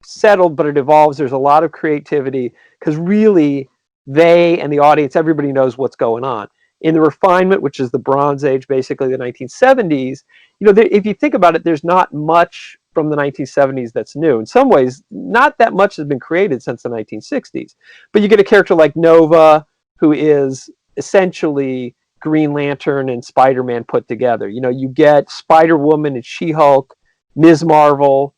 C: settled, but it evolves. There's a lot of creativity because really they and the audience, everybody knows what's going on. In the Refinement, which is the Bronze Age, basically the 1970s, if you think about it, there's not much from the 1970s that's new. In some ways, not that much has been created since the 1960s. But you get a character like Nova, who is essentially Green Lantern and Spider-Man put together. You get Spider-Woman and She-Hulk, Ms. Marvel,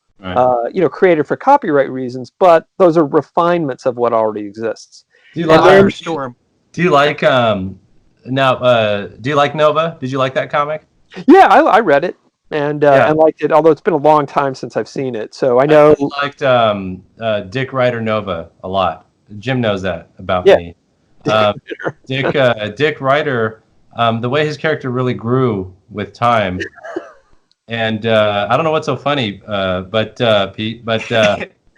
C: created for copyright reasons, but those are refinements of what already exists.
A: Do you like
B: Firestorm?
A: Do you like do you like Nova? Did you like that comic?
C: Yeah, I read it and liked it, although it's been a long time since I've seen it. So I know.
A: I liked Dick Ryder Nova a lot. Jim knows that about me. Dick Ryder, the way his character really grew with time. And I don't know what's so funny, Pete, but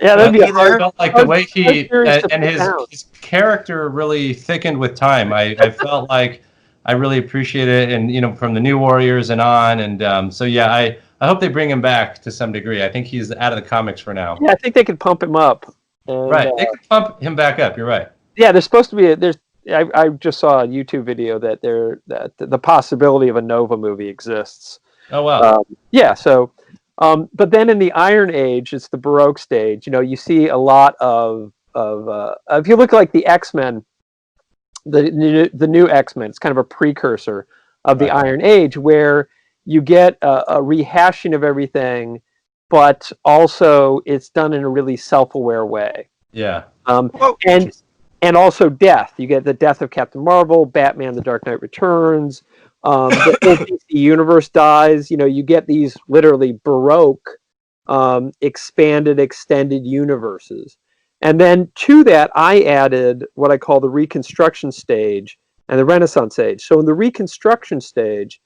C: yeah, that'd be
A: felt like the way he and his character really thickened with time. I felt like I really appreciated it, and from the New Warriors and on, and so yeah, I hope they bring him back to some degree. I think he's out of the comics for now.
C: Yeah, I think they could pump him up. And,
A: right, they could pump him back up. You're right.
C: Yeah, there's supposed to be I just saw a YouTube video that the possibility of a Nova movie exists.
A: Oh wow.
C: But then in the Iron Age, it's the Baroque stage. You see a lot of if you look like the X-Men, the new X-Men, it's kind of a precursor of the Iron Age, where you get a rehashing of everything, but also it's done in a really self-aware way.
A: Yeah.
C: And also death. You get the death of Captain Marvel, Batman: The Dark Knight Returns. The whole DC universe dies. You get these literally Baroque, expanded, extended universes. And then to that, I added what I call the Reconstruction stage and the Renaissance age. So in the Reconstruction stage,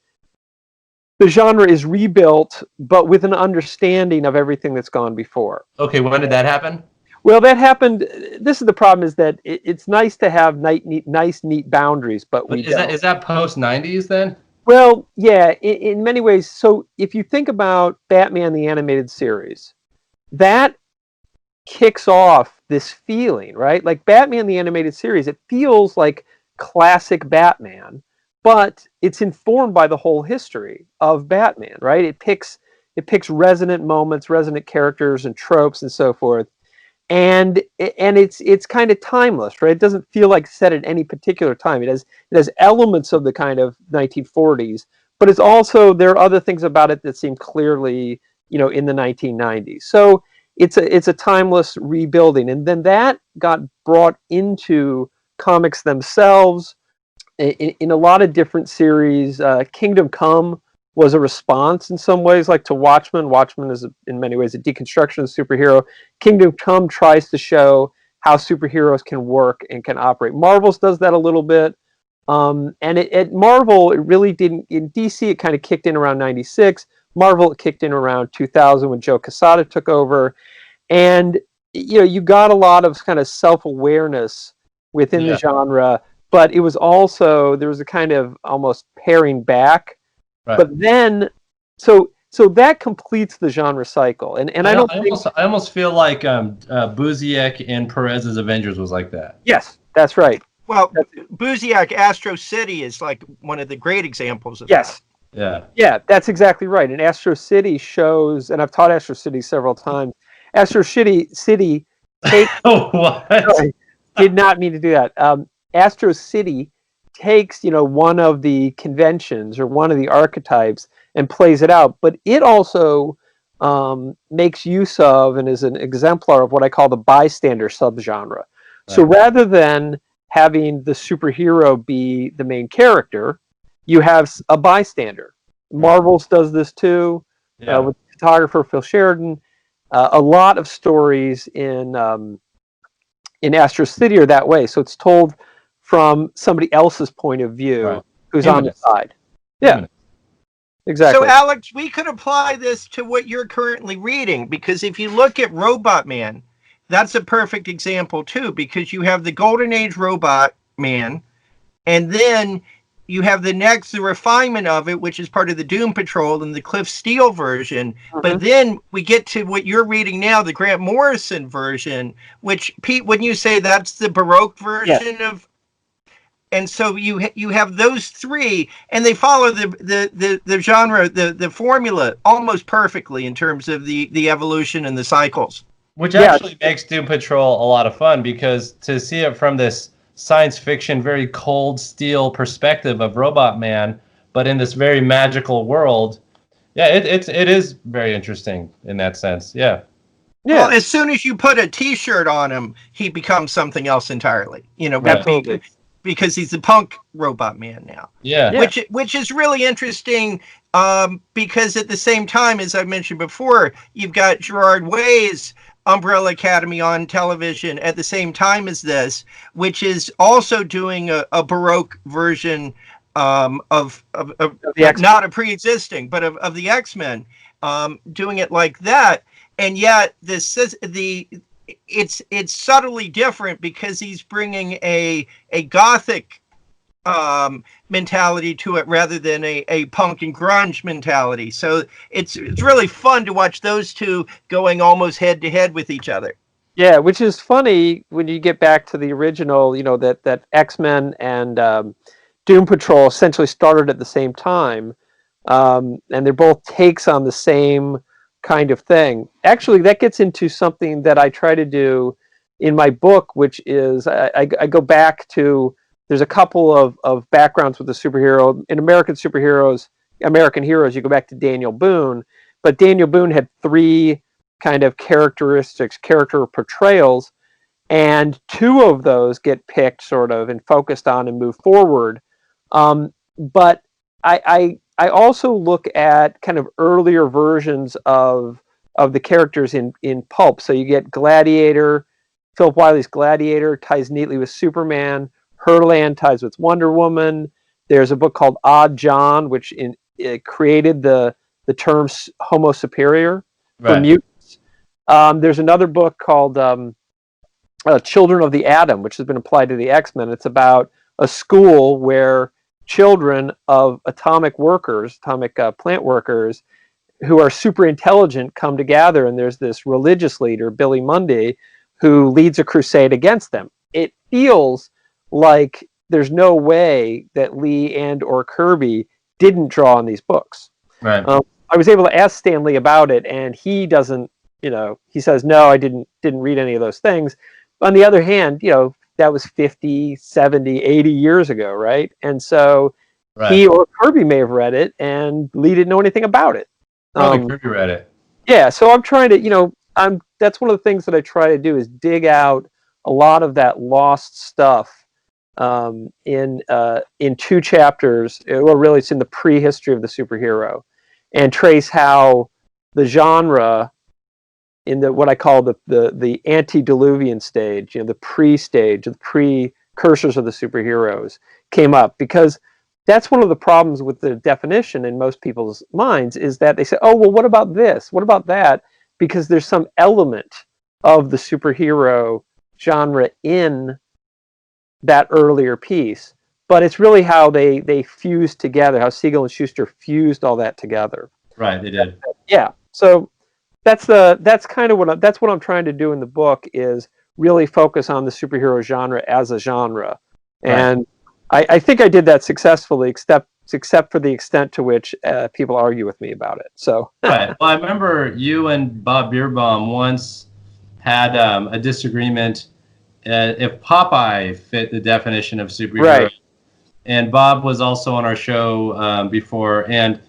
C: the genre is rebuilt, but with an understanding of everything that's gone before.
A: Okay, when did that happen?
C: Well, that happened. This is the problem: is that it's nice to have nice, neat boundaries, but
A: is that post 90s then?
C: Well, yeah, in many ways. So if you think about Batman the Animated Series, that kicks off this feeling, right? Like Batman the Animated Series, it feels like classic Batman, but it's informed by the whole history of Batman, right? It picks resonant moments, resonant characters, and tropes, and so forth. And it's kind of timeless, right? It doesn't feel like set at any particular time. It has elements of the kind of 1940s, but it's also, there are other things about it that seem clearly, in the 1990s. So it's a timeless rebuilding, and then that got brought into comics themselves in a lot of different series. Kingdom Come was a response in some ways, like to Watchmen. Watchmen is in many ways a deconstruction of superhero. Kingdom Come tries to show how superheroes can work and can operate. Marvel's does that a little bit. And at Marvel, it really didn't. In DC, it kind of kicked in around 96. Marvel, it kicked in around 2000 when Joe Quesada took over. And, you got a lot of kind of self-awareness within the genre, but it was also, there was a kind of almost paring back. Right. But then, so that completes the genre cycle, and I
A: almost feel like Busiek and Perez's Avengers was like that.
C: Yes, that's right.
B: Well, Busiek Astro City is like one of the great examples of that.
C: Yeah, that's exactly right. And Astro City shows, and I've taught Astro City several times. Astro City
A: what?
C: Sorry, did not mean to do that. Astro City takes, one of the conventions or one of the archetypes and plays it out, but it also makes use of and is an exemplar of what I call the bystander subgenre. Right. So rather than having the superhero be the main character, you have a bystander. Marvel's does this too, with photographer Phil Sheridan. A lot of stories in Astro City are that way. So it's told from somebody else's point of view, who's on the side. Yeah, exactly.
B: So, Alex, we could apply this to what you're currently reading, because if you look at Robot Man, that's a perfect example too, because you have the Golden Age Robot Man, and then you have the refinement of it, which is part of the Doom Patrol and the Cliff Steele version. Mm-hmm. But then we get to what you're reading now, the Grant Morrison version, which, Pete, wouldn't you say that's the Baroque version of? And so you have those three, and they follow the genre, the formula almost perfectly in terms of the evolution and the cycles.
A: Which actually makes Doom Patrol a lot of fun, because to see it from this science fiction, very cold steel perspective of Robot Man, but in this very magical world, it is very interesting in that sense. Yeah.
B: Well, as soon as you put a T-shirt on him, he becomes something else entirely. Because he's a punk Robot Man now. Yeah. Which is really interesting, because at the same time, as I mentioned before, you've got Gerard Way's Umbrella Academy on television at the same time as this, which is also doing a Baroque version of not a pre-existing, but of the X-Men, doing it like that. And yet it's subtly different, because he's bringing a gothic mentality to it rather than a punk and grunge mentality. So it's really fun to watch those two going almost head to head with each other.
C: Yeah, which is funny when you get back to the original, that X-Men and Doom Patrol essentially started at the same time, and they're both takes on the same kind of thing. Actually, that gets into something that I try to do in my book, which is I go back to, there's a couple of backgrounds with the superhero. In American heroes, you go back to Daniel Boone, but Daniel Boone had three kind of character portrayals, and two of those get picked sort of and focused on and move forward. But I also look at kind of earlier versions of the characters in pulp. So you get Gladiator. Philip Wiley's Gladiator ties neatly with Superman. Herland ties with Wonder Woman. There's a book called Odd John, which created the term Homo Superior for mutants. There's another book called Children of the Atom, which has been applied to the X-Men. It's about a school where children of atomic plant workers who are super intelligent come together, and there's this religious leader, Billy Mundy, who leads a crusade against them. It feels like there's no way that Lee and or Kirby didn't draw on these books. Right. I was able to ask Stan Lee about it, and he doesn't, he says, no, I didn't read any of those things. On the other hand, that was 50, 70, 80 years ago, right? And so he or Kirby may have read it, and Lee didn't know anything about it.
A: Probably Kirby read it.
C: Yeah, so I'm trying to, that's one of the things that I try to do, is dig out a lot of that lost stuff in two chapters. Well, really, it's in the prehistory of the superhero, and trace how the genre, in what I call the antediluvian stage, the pre-stage, the precursors of the superheroes, came up. Because that's one of the problems with the definition in most people's minds, is that they say, oh, well, what about this? What about that? Because there's some element of the superhero genre in that earlier piece. But it's really how they fused together, how Siegel and Schuster fused all that together.
A: Right, they did.
C: Yeah. So that's what I'm trying to do in the book, is really focus on the superhero genre as a genre. And I think I did that successfully, except for the extent to which people argue with me about it. So
A: right. Well, I remember you and Bob Bierbaum once had a disagreement if Popeye fit the definition of superhero. Right. and Bob was also on our show before, and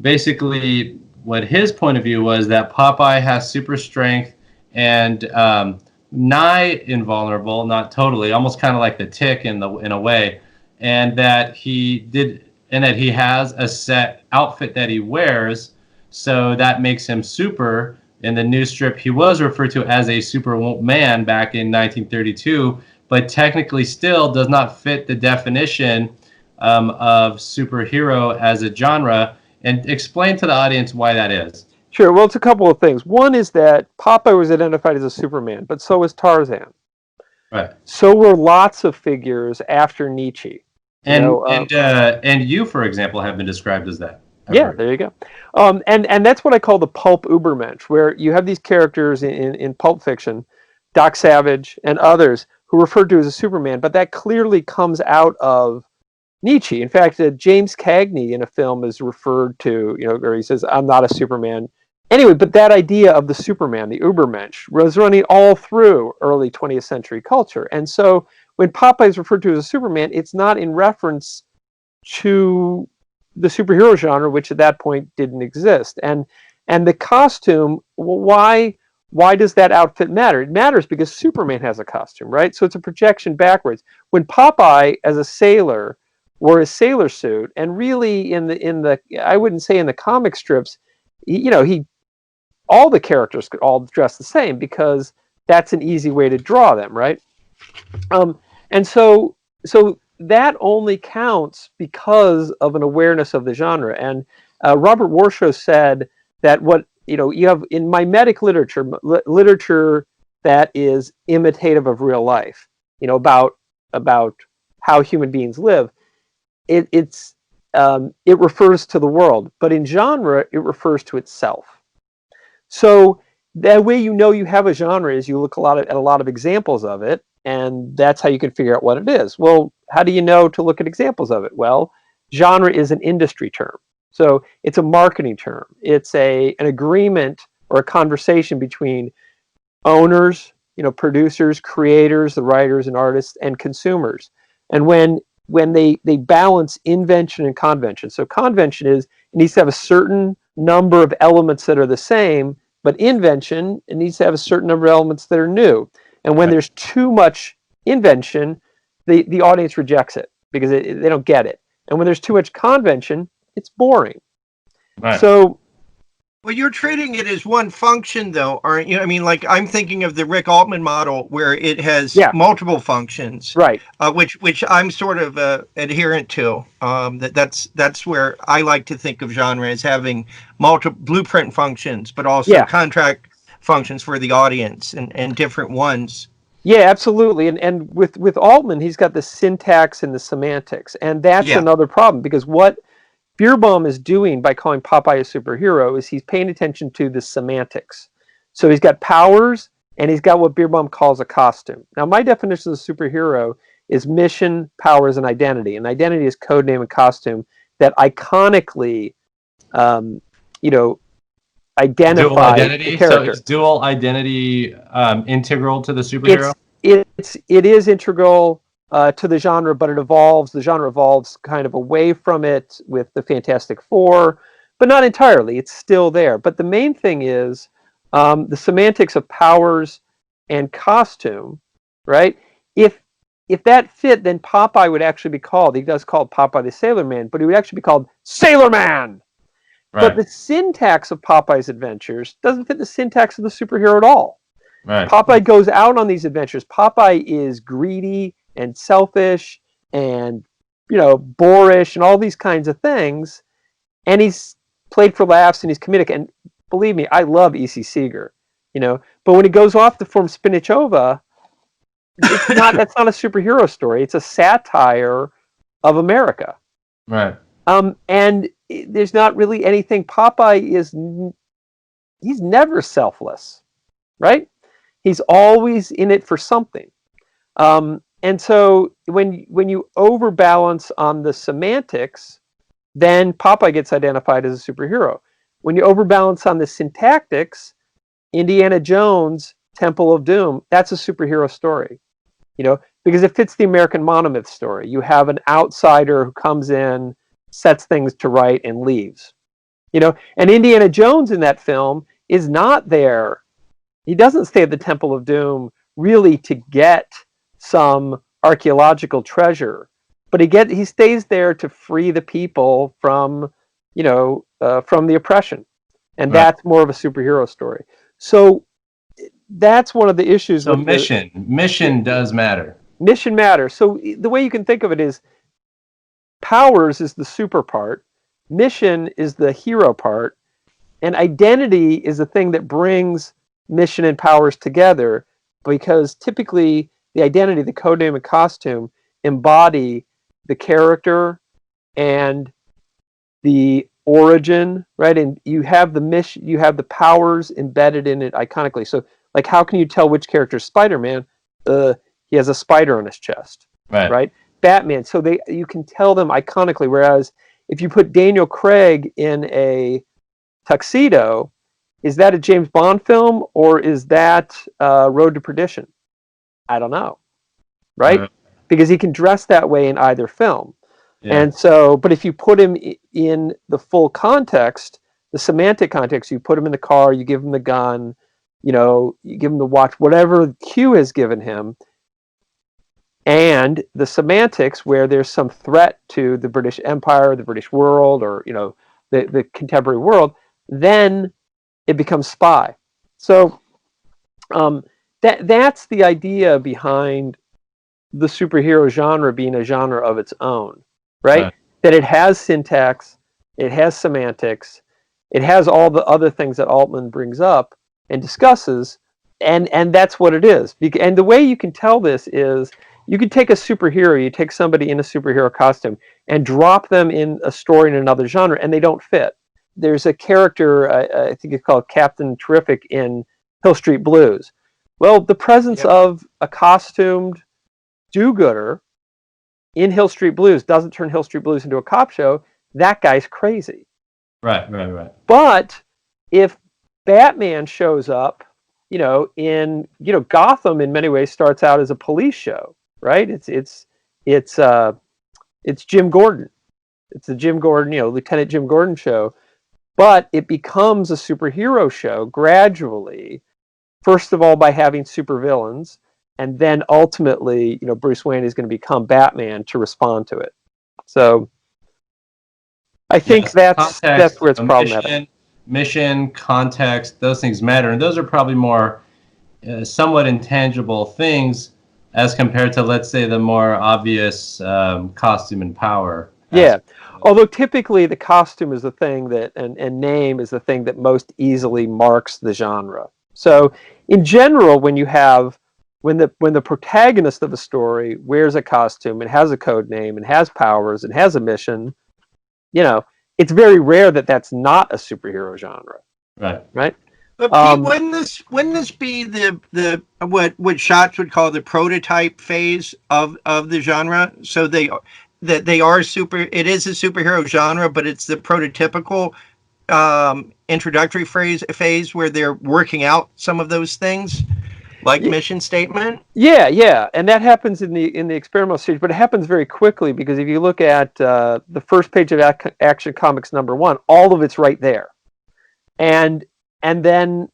A: basically what his point of view was that Popeye has super strength and nigh invulnerable, not totally, almost kind of like the Tick in a way, and that he has a set outfit that he wears, so that makes him super. In the news strip, he was referred to as a Superman back in 1932, but technically still does not fit the definition of superhero as a genre. And explain to the audience why that is.
C: Sure. Well, it's a couple of things. One is that Popeye was identified as a Superman, but so was Tarzan.
A: Right.
C: So were lots of figures after Nietzsche.
A: And you, for example, have been described as that.
C: There you go. And that's what I call the pulp Ubermensch, where you have these characters in pulp fiction, Doc Savage and others, who are referred to as a Superman, but that clearly comes out of Nietzsche. In fact, James Cagney in a film is referred to, where he says, "I'm not a Superman." Anyway, but that idea of the Superman, the Ubermensch, was running all through early 20th century culture. And so when Popeye is referred to as a Superman, it's not in reference to the superhero genre, which at that point didn't exist. And the costume, well, why does that outfit matter? It matters because Superman has a costume, right? So it's a projection backwards. When Popeye, as a sailor, wore his sailor suit, and really in the I wouldn't say in the comic strips, all the characters could all dress the same because that's an easy way to draw them, right? And so that only counts because of an awareness of the genre. And Robert Warshaw said that what you have in mimetic literature that is imitative of real life, about how human beings live. It refers to the world, but in genre, it refers to itself. So the way you have a genre is you look at a lot of examples of it, and that's how you can figure out what it is. Well, how do you know to look at examples of it? Well, genre is an industry term. So it's a marketing term. It's an agreement or a conversation between owners, producers, creators, the writers and artists, and consumers. And when they balance invention and convention. So convention is it needs to have a certain number of elements that are the same, but invention, it needs to have a certain number of elements that are new. And when there's too much invention, the audience rejects it because they don't get it. And when there's too much convention, it's boring.
A: Right.
C: So,
B: well, you're treating it as one function, though, aren't you? I mean, like I'm thinking of the Rick Altman model where it has multiple functions,
C: right?
B: Which I'm sort of adherent to. That's where I like to think of genre as having multiple blueprint functions, but also contract functions for the audience and different ones.
C: Yeah, absolutely. And with Altman, he's got the syntax and the semantics, and that's another problem because what Beerbaum is doing by calling Popeye a superhero is he's paying attention to the semantics. So he's got powers and he's got what Beerbaum calls a costume. Now, my definition of a superhero is mission, powers, and identity. And identity is code name and costume that iconically, identify
A: dual identity.
C: the character.
A: So is dual identity integral to the superhero?
C: It is integral to the genre, but the genre evolves kind of away from it with the Fantastic Four, but not entirely. It's still there. But the main thing is the semantics of powers and costume, right? If that fit, then Popeye would actually be called, he does call Popeye the Sailor Man, but he would actually be called Sailor Man. Right. But the syntax of Popeye's adventures doesn't fit the syntax of the superhero at all. Right. Popeye goes out on these adventures. Popeye is greedy and selfish and boorish and all these kinds of things, and he's played for laughs and he's comedic. And believe me, I love E.C. Seeger, but when he goes off to form Spinachova, that's not a superhero story. It's a satire of America.
A: Right.
C: And there's not really anything. Popeye he's never selfless, right? He's always in it for something. And so when you overbalance on the semantics, then Popeye gets identified as a superhero. When you overbalance on the syntactics, Indiana Jones, Temple of Doom, that's a superhero story. because it fits the American monomyth story. You have an outsider who comes in, sets things to right, and leaves. And Indiana Jones in that film is not there. He doesn't stay at the Temple of Doom really to get some archaeological treasure, but he stays there to free the people from the oppression, and that's more of a superhero story. So that's one of the issues.
A: So mission does matter.
C: Mission matters. So the way you can think of it is, powers is the super part, mission is the hero part, and identity is the thing that brings mission and powers together, because typically the identity, the codename and costume embody the character and the origin, right? And you have the mission, you have the powers embedded in it iconically. So, like, how can you tell which character is Spider-Man? He has a spider on his chest, right? Batman. So you can tell them iconically. Whereas if you put Daniel Craig in a tuxedo, is that a James Bond film or is that Road to Perdition? I don't know, right? Because he can dress that way in either film. Yeah. And so, but if you put him in the full context, the semantic context, you put him in the car, you give him the gun, you give him the watch, whatever Q has given him, and the semantics where there's some threat to the British Empire, the British world, or the contemporary world, then it becomes spy. So that's the idea behind the superhero genre being a genre of its own, right? That it has syntax, it has semantics, it has all the other things that Altman brings up and discusses, and that's what it is. And the way you can tell this is, you could take a superhero, you take somebody in a superhero costume and drop them in a story in another genre, and they don't fit. There's a character, I think it's called Captain Terrific in Hill Street Blues. Well, the presence of a costumed do-gooder in Hill Street Blues doesn't turn Hill Street Blues into a cop show. That guy's crazy. Right. But if Batman shows up, in Gotham in many ways starts out as a police show, right? It's Jim Gordon. It's the Jim Gordon, Lieutenant Jim Gordon show, but it becomes a superhero show gradually. First of all, by having supervillains, and then ultimately, Bruce Wayne is going to become Batman to respond to it. So I think that's where it's problematic.
A: Mission, context, those things matter, and those are probably more somewhat intangible things as compared to, let's say, the more obvious costume and power.
C: Yeah. Although typically the costume is the thing that, and name is the thing that most easily marks the genre. So in general, when the protagonist of a story wears a costume and has a code name and has powers and has a mission, it's very rare that that's not a superhero genre. Right.
B: But Pete, wouldn't this be the what Schatz would call the prototype phase of the genre? So it is a superhero genre, but it's the prototypical introductory phase where they're working out some of those things, like mission statement.
C: Yeah, and that happens in the experimental stage, but it happens very quickly, because if you look at the first page of Action Comics #1, all of it's right there, and then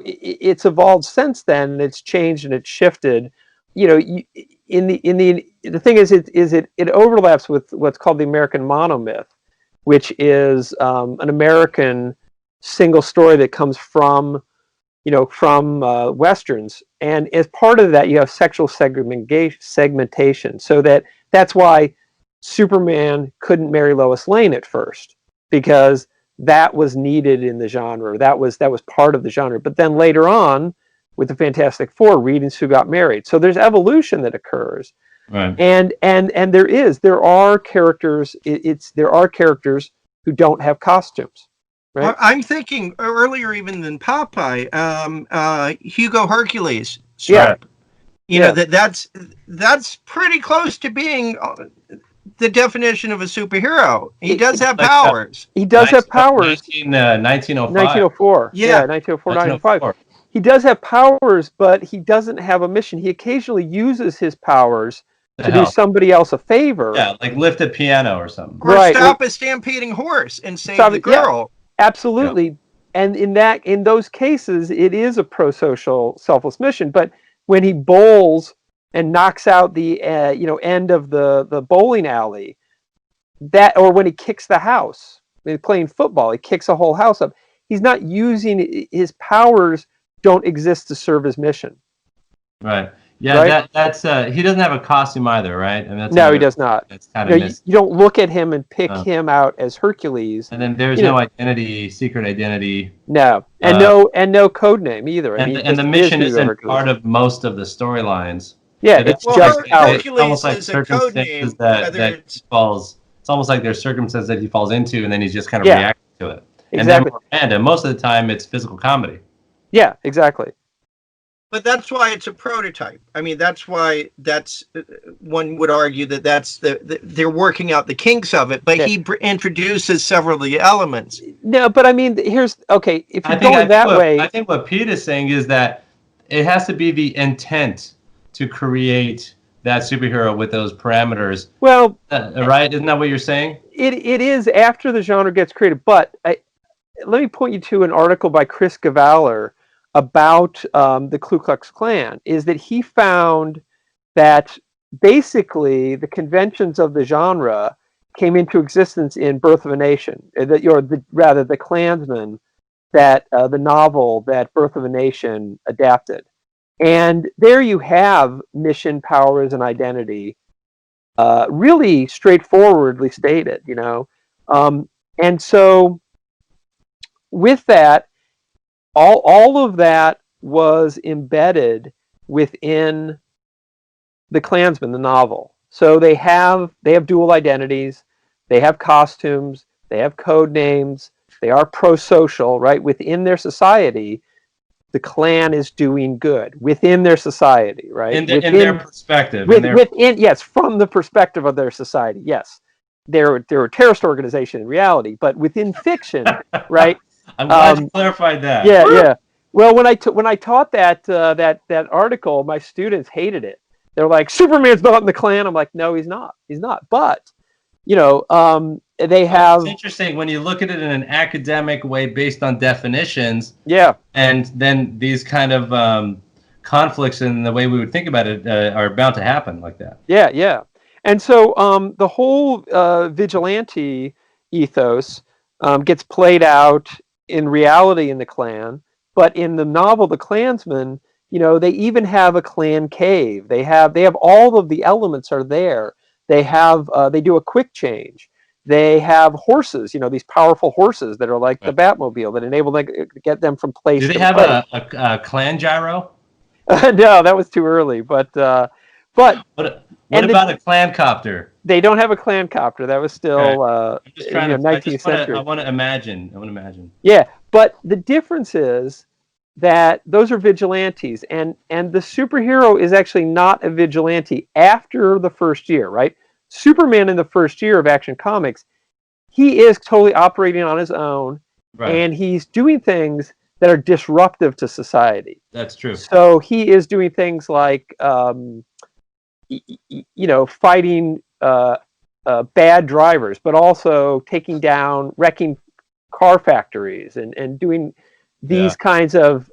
C: it's evolved since then, and it's changed and it's shifted. The thing is, it overlaps with what's called the American monomyth, which is an American single story that comes from Westerns. And as part of that, you have sexual segmentation. So that's why Superman couldn't marry Lois Lane at first, because that was needed in the genre. That was part of the genre. But then later on, with the Fantastic Four, Reed and Sue got married. So there's evolution that occurs. Right. And there are characters who don't have costumes. Right?
B: I'm thinking earlier even than Popeye, Hugo Hercules.
C: Strip.
B: That's pretty close to being the definition of a superhero. He does have powers.
C: He does have powers.
A: 1905.
C: 1904. Yeah, 1904, 1905. he does have powers, but he doesn't have a mission. He occasionally uses his powers to do somebody else a favor.
A: Yeah, like lift a piano or something.
B: Or stop a stampeding horse and save the girl.
C: Yeah, absolutely. Yeah. And in those cases, it is a pro-social, selfless mission. But when he bowls and knocks out the end of the bowling alley, or when he kicks the house, playing football, he kicks a whole house up. He's not using his powers. Don't exist to serve his mission.
A: Right. Yeah. Right? That's he doesn't have a costume either, right? I mean,
C: no, he does not. That's kind of you don't look at him and pick him out as Hercules.
A: And then there's no identity, secret identity.
C: No, and no code name either.
A: And the mission isn't part of most of the storylines.
C: Yeah, it's just
B: Hercules almost like is a code name.
A: That he falls. It's almost like there's circumstances that he falls into, and then he's just kind of reacting to it.
C: Exactly.
A: And most of the time, it's physical comedy.
C: Yeah, exactly.
B: But that's why it's a prototype. I mean, that's why one would argue that's they're working out the kinks of it. But he introduces several of the elements.
C: No, but I mean, if you're going that way,
A: I think what Pete is saying is that it has to be the intent to create that superhero with those parameters.
C: Well,
A: right? Isn't that what you're saying?
C: It is after the genre gets created. But let me point you to an article by Chris Gavaler about the Ku Klux Klan. Is that he found that basically the conventions of the genre came into existence in Birth of a Nation, the Klansman, that the novel that Birth of a Nation adapted. And there you have mission, powers, and identity really straightforwardly stated, and so with that, all of that was embedded within the Klansman, the novel. So they have dual identities, they have costumes, they have code names, they are pro-social, right? Within their society, the Klan is doing good within their society, right?
A: In their perspective.
C: From the perspective of their society, yes. They're a terrorist organization in reality, but within fiction, right?
A: I'm glad you clarified that.
C: Yeah. Well, when I taught that article, my students hated it. They're like, Superman's not in the Klan. I'm like, no, he's not. He's not. But they have.
A: It's interesting when you look at it in an academic way based on definitions.
C: Yeah.
A: And then these kind of conflicts in the way we would think about it are bound to happen like that.
C: Yeah. And so the whole vigilante ethos gets played out in reality in the Klan, but in the novel, The Klansman, they even have a Klan cave. They have all of the elements are there. They do a quick change. They have horses, these powerful horses that are like the Batmobile that enable them to get them from place to place.
A: Do they have a Klan gyro?
C: No, that was too early. But
A: what about a Klan copter?
C: They don't have a Klan copter. That was still 19th century.
A: I want to imagine.
C: Yeah, but the difference is that those are vigilantes, and the superhero is actually not a vigilante after the first year, right? Superman in the first year of Action Comics, he is totally operating on his own, right, and he's doing things that are disruptive to society.
A: That's true.
C: So he is doing things like, fighting bad drivers, but also taking down, wrecking car factories, and doing these kinds of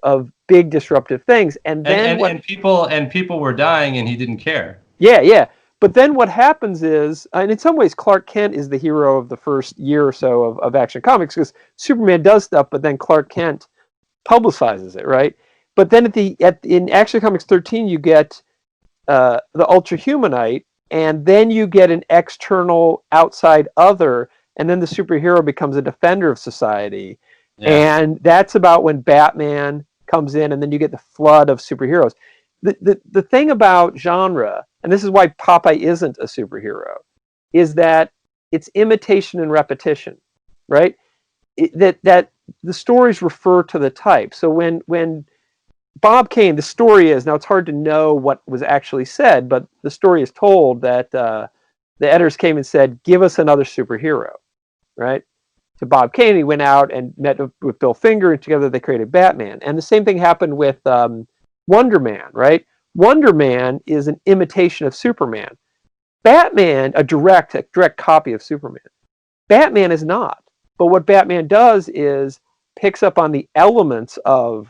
C: big disruptive things. And then
A: people were dying, and he didn't care.
C: Yeah. But then what happens is, and in some ways, Clark Kent is the hero of the first year or so of Action Comics, because Superman does stuff, but then Clark Kent publicizes it, right? But then in Action Comics 13, you get the Ultra Humanite, and then you get an external outside other, and then the superhero becomes a defender of society. Yeah. And that's about when Batman comes in, and then you get the flood of superheroes. The thing about genre, and this is why Popeye isn't a superhero, is that it's imitation and repetition, right? That the stories refer to the type. So when Bob Kane, the story is, now it's hard to know what was actually said, but the story is told that the editors came and said, give us another superhero, right? to Bob Kane. He went out and met with Bill Finger, and together they created Batman. And the same thing happened with Wonder Man, right? Wonder Man is an imitation of Superman. Batman, a direct copy of Superman. Batman is not. But what Batman does is picks up on the elements of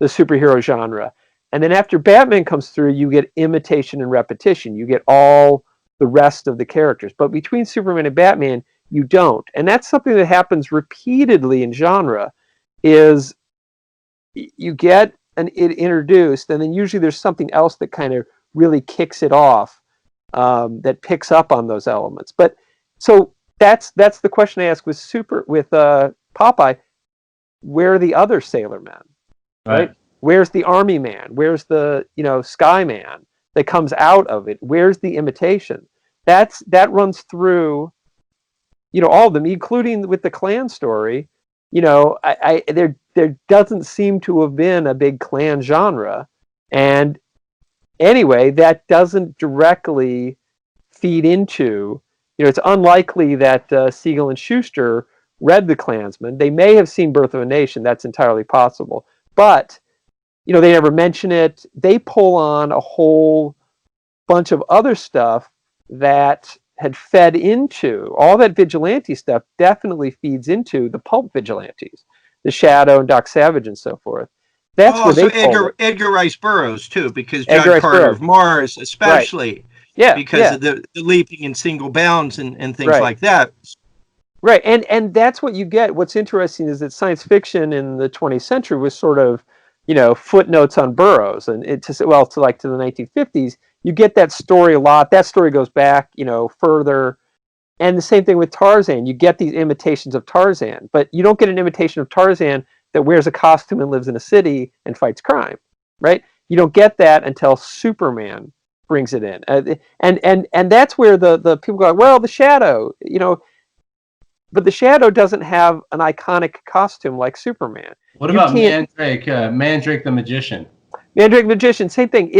C: the superhero genre. And then after Batman comes through, you get imitation and repetition. You get all the rest of the characters. But between Superman and Batman, you don't. And that's something that happens repeatedly in genre, is you get it introduced, and then usually there's something else that kind of really kicks it off, that picks up on those elements. But so that's the question I ask with Popeye. Where are the other sailor men? Right? Where's the army man? Where's the sky man that comes out of it? Where's the imitation? That runs through all of them, including with the Klan story. There doesn't seem to have been a big Klan genre, and anyway, that doesn't directly feed into. It's unlikely that Siegel and Schuster read the Klansman. They may have seen Birth of a Nation. That's entirely possible, but they never mention it. They pull on a whole bunch of other stuff that had fed into all that vigilante stuff. Definitely feeds into the pulp vigilantes, the Shadow and Doc Savage and so forth. That's where they
B: Edgar Rice Burroughs too, because John Carter of Mars, especially,
C: right. Yeah,
B: because of the leaping in single bounds and things
C: right.
B: like that.
C: Right, and that's what you get. What's interesting is that science fiction in the 20th century was sort of, footnotes on Burroughs, and to the 1950s, you get that story a lot. That story goes back, further, and the same thing with Tarzan. You get these imitations of Tarzan, but you don't get an imitation of Tarzan that wears a costume and lives in a city and fights crime, right? You don't get that until Superman brings it in, and that's where the people go, well, the Shadow, but the Shadow doesn't have an iconic costume like Superman.
A: What about Mandrake? Mandrake the Magician.
C: Mandrake the Magician, same thing.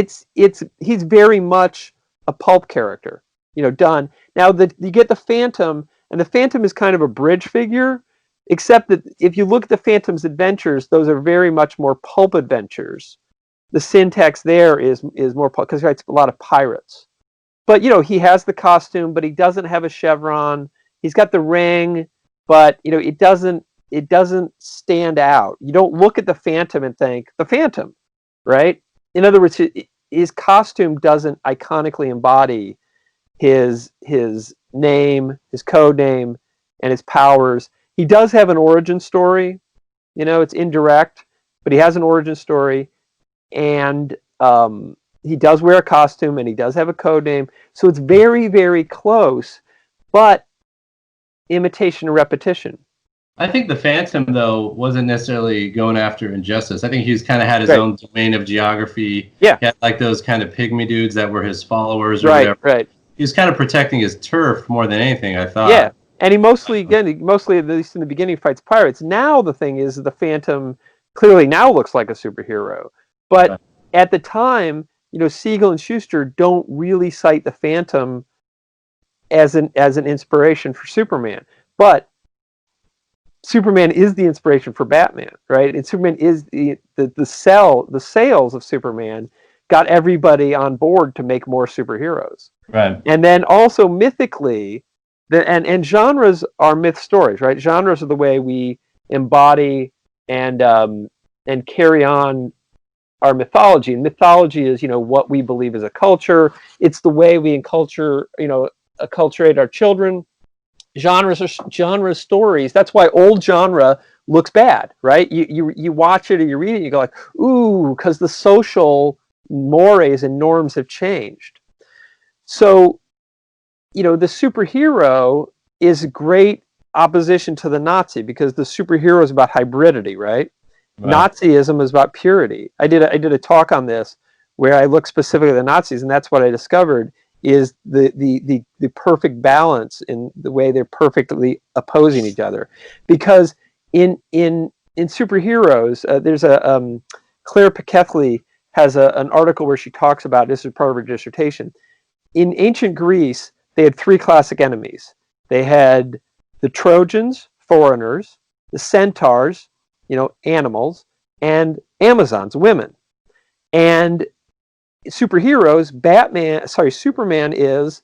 C: He's very much a pulp character, done. Now you get the Phantom, and the Phantom is kind of a bridge figure, except that if you look at the Phantom's adventures, those are very much more pulp adventures. The syntax there is more pulp because he writes a lot of pirates. But he has the costume, but he doesn't have a chevron. He's got the ring, but it doesn't stand out. You don't look at the Phantom and think the Phantom, right? In other words, his costume doesn't iconically embody his name, his code name, and his powers. He does have an origin story. It's indirect, but he has an origin story, and he does wear a costume, and he does have a code name. So it's very, very close, but imitation and repetition.
A: I think the Phantom, though, wasn't necessarily going after injustice. I think he's kind of had his own domain of geography.
C: Yeah.
A: He had like those kind of pygmy dudes that were his followers or
C: right,
A: whatever.
C: Right.
A: He was kind of protecting his turf more than anything, I thought.
C: Yeah. And he mostly, at least in the beginning, fights pirates. Now the thing is, the Phantom clearly now looks like a superhero. But at the time, Siegel and Schuster don't really cite the Phantom as an inspiration for Superman. But Superman is the inspiration for Batman, right? And Superman is the sales of Superman got everybody on board to make more superheroes.
A: Right.
C: And then also mythically, and genres are myth stories, right? Genres are the way we embody and carry on our mythology. And mythology is, what we believe is a culture. It's the way we acculturate our children. Genres are genre stories. That's why old genre looks bad, right? You watch it or you read it, and you go like, ooh, because the social mores and norms have changed. So, the superhero is great opposition to the Nazi because the superhero is about hybridity, right? Nazism is about purity. I did a talk on this where I looked specifically at the Nazis, and that's what I discovered is the perfect balance in the way they're perfectly opposing each other. Because in superheroes, there's a Claire Pikethley has an article where she talks about, this is part of her dissertation. In ancient Greece, they had three classic enemies. They had the Trojans foreigners, the centaurs, animals, and Amazons, women. And superheroes, Superman is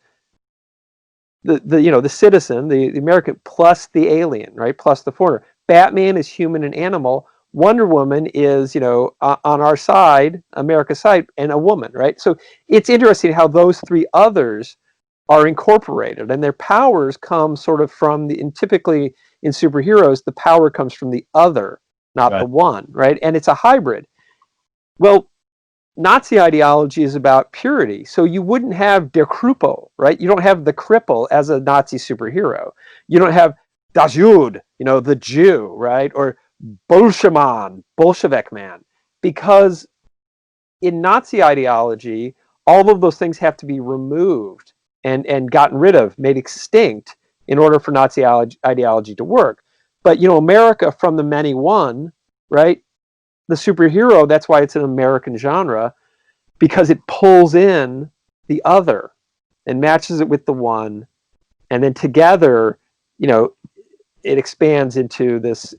C: the citizen, the American, plus the alien, right? Plus the foreigner. Batman is human and animal. Wonder Woman is, on our side, America's side, and a woman, right? So it's interesting how those three others are incorporated, and their powers come sort of from and typically in superheroes, the power comes from the other, not the one, right? And it's a hybrid. Well, Nazi ideology is about purity. So you wouldn't have Der Krupel, right? You don't have the cripple as a Nazi superhero. You don't have Das Jude, the Jew, right? Or Bolshevik man. Because in Nazi ideology, all of those things have to be removed and gotten rid of, made extinct in order for Nazi ideology to work. But, America from the many one, right? The superhero, that's why it's an American genre, because it pulls in the other and matches it with the one, and then together, it expands into this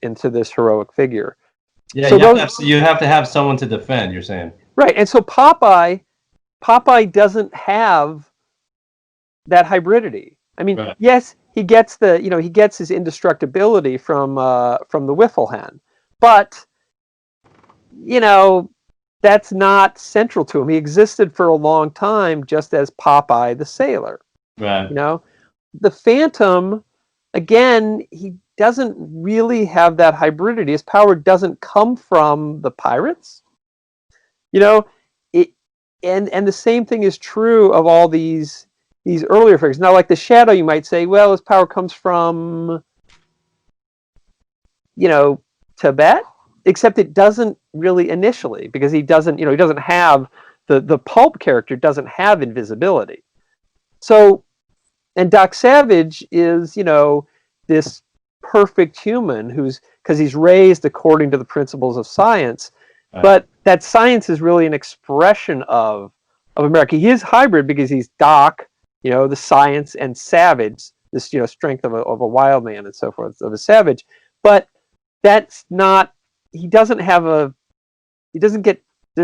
C: heroic figure.
A: Yeah,
C: so
A: you have to have someone to defend, you're saying.
C: Right, and so Popeye doesn't have that hybridity. I mean, yes, he gets his indestructibility from the Wiffle Hen, but that's not central to him. He existed for a long time just as Popeye the Sailor.
A: Right.
C: The Phantom, again, he doesn't really have that hybridity. His power doesn't come from the pirates. And the same thing is true of all these earlier figures. Now, like the Shadow, you might say, well, his power comes from Tibet. Except it doesn't really initially, because he doesn't have the pulp character doesn't have invisibility. So, and Doc Savage is, this perfect human because he's raised according to the principles of science, but that science is really an expression of America. He is hybrid because he's Doc, the science, and Savage, this, strength of a wild man and so forth, of a savage. But that's not, there's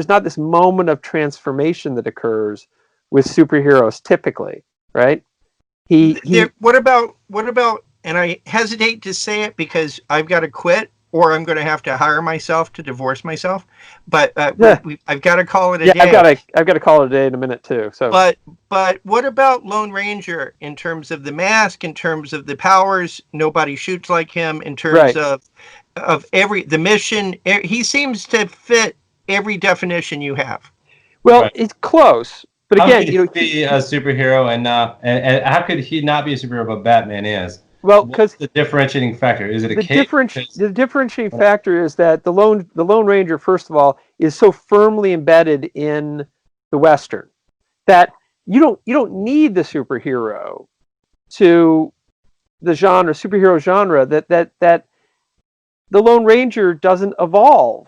C: not this moment of transformation that occurs with superheroes typically, right?
B: What about, and I hesitate to say it because I've got to quit or I'm going to have to hire myself to divorce myself, but I've got to call it a day.
C: I've got to call it a day in a minute too. So,
B: but what about Lone Ranger in terms of the mask, in terms of the powers? Nobody shoots like him. In terms of the mission, he seems to fit every definition you have.
C: Well, it's close, but again,
A: how could he be a superhero and how could he not be a superhero? But Batman is.
C: Well, because
A: the differentiating factor is it
C: the differentiating factor is that the Lone Ranger, first of all, is so firmly embedded in the Western that you don't need the superhero to the superhero genre that the Lone Ranger doesn't evolve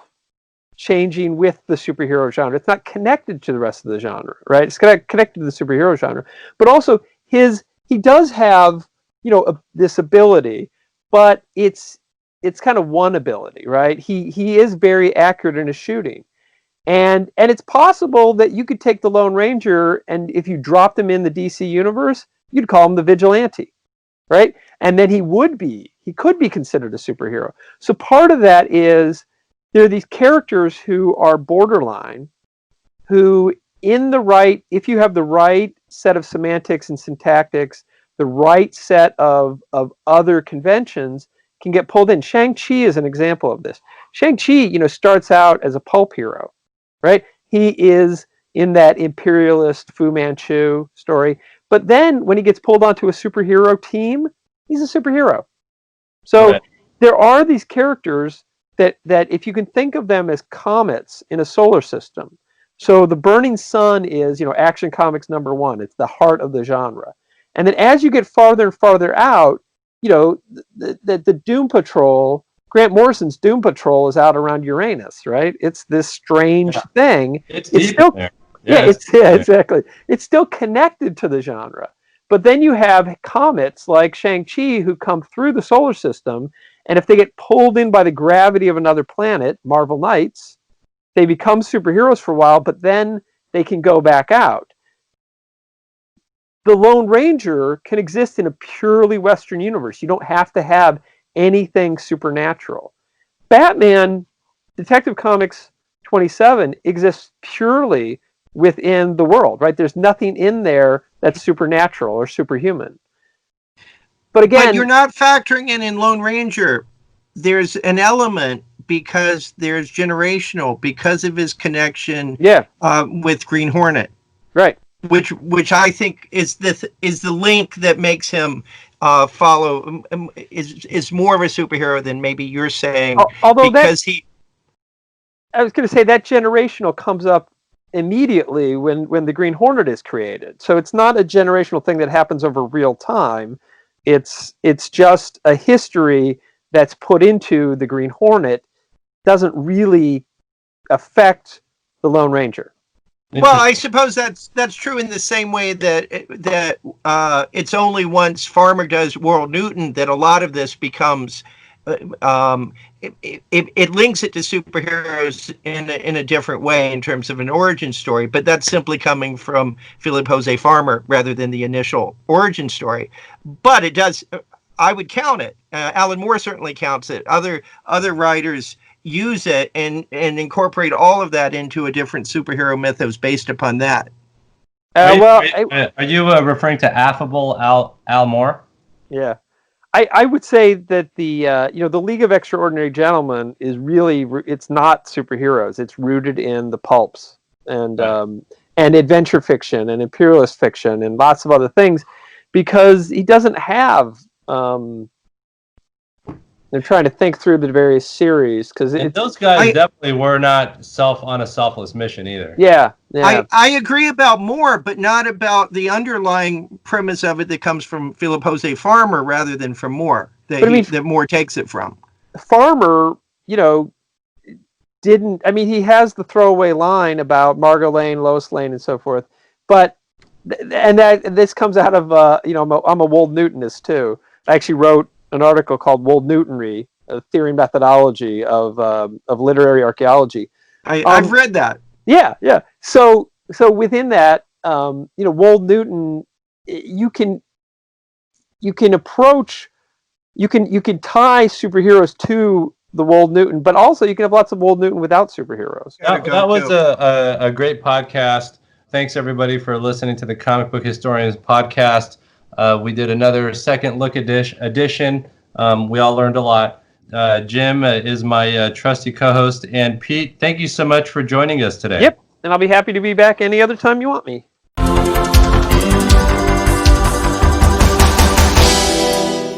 C: changing with the superhero genre. It's not connected to the rest of the genre, right? It's connected to the superhero genre. But also he does have, this ability, but it's kind of one ability, right? He is very accurate in his shooting. And it's possible that you could take the Lone Ranger and if you dropped him in the DC universe, you'd call him the Vigilante, right? And then he could be considered a superhero. So part of that is there are these characters who are borderline, who if you have the right set of semantics and syntactics, the right set of other conventions, can get pulled in. Shang-Chi is an example of this. Shang-Chi, starts out as a pulp hero, right? He is in that imperialist Fu Manchu story. But then when he gets pulled onto a superhero team, he's a superhero. So there are these characters that if you can think of them as comets in a solar system. So the Burning Sun is, Action Comics #1. It's the heart of the genre. And then as you get farther and farther out, the Doom Patrol, Grant Morrison's Doom Patrol is out around Uranus, right? It's this strange thing.
A: It's still there.
C: Exactly. It's still connected to the genre. But then you have comets like Shang-Chi who come through the solar system, and if they get pulled in by the gravity of another planet, Marvel Knights, they become superheroes for a while, but then they can go back out. The Lone Ranger can exist in a purely Western universe. You don't have to have anything supernatural. Batman, Detective Comics 27, exists purely within the world, right? There's nothing in there that's supernatural or superhuman. But again,
B: but you're not factoring in Lone Ranger. There's an element because there's generational because of his connection with Green Hornet.
C: Right.
B: Which I think is the link that makes him follow is more of a superhero than maybe you're saying.
C: Although I was going to say that generational comes up immediately when the Green Hornet is created. So it's not a generational thing that happens over real time. It's just a history that's put into the Green Hornet. Doesn't really affect the Lone Ranger.
B: Well, I suppose that's true in the same way that it's only once Farmer does World Newton that a lot of this becomes it links it to superheroes in a different way in terms of an origin story, but that's simply coming from Philip Jose Farmer rather than the initial origin story. But it does, I would count it. Alan Moore certainly counts it. Other writers use it and incorporate all of that into a different superhero mythos based upon that.
A: Are you referring to Affable Al Moore?
C: Yeah, I would say that the League of Extraordinary Gentlemen is really, it's not superheroes. It's rooted in the pulps and adventure fiction and imperialist fiction and lots of other things, because he doesn't have. They're trying to think through the various series because
A: those guys definitely were not on a selfless mission either.
C: Yeah.
B: I agree about Moore, but not about the underlying premise of it that comes from Philip Jose Farmer rather than from Moore. That Moore takes it from. Farmer,
C: didn't. I mean, he has the throwaway line about Margot Lane, Lois Lane, and so forth. But this comes out of I'm a Wold Newtonist too. I actually wrote an article called Wold Newtonry, a theory methodology of literary archaeology.
B: I've read that.
C: Yeah. So within that, Wold Newton, you can approach, you can tie superheroes to the Wold Newton, but also you can have lots of Wold Newton without superheroes.
A: That was a great podcast. Thanks everybody for listening to the Comic Book Historians podcast. We did another second look edition. We all learned a lot. Jim is my trusty co-host, and Pete, thank you so much for joining us today.
C: Yep, and I'll be happy to be back any other time you want me.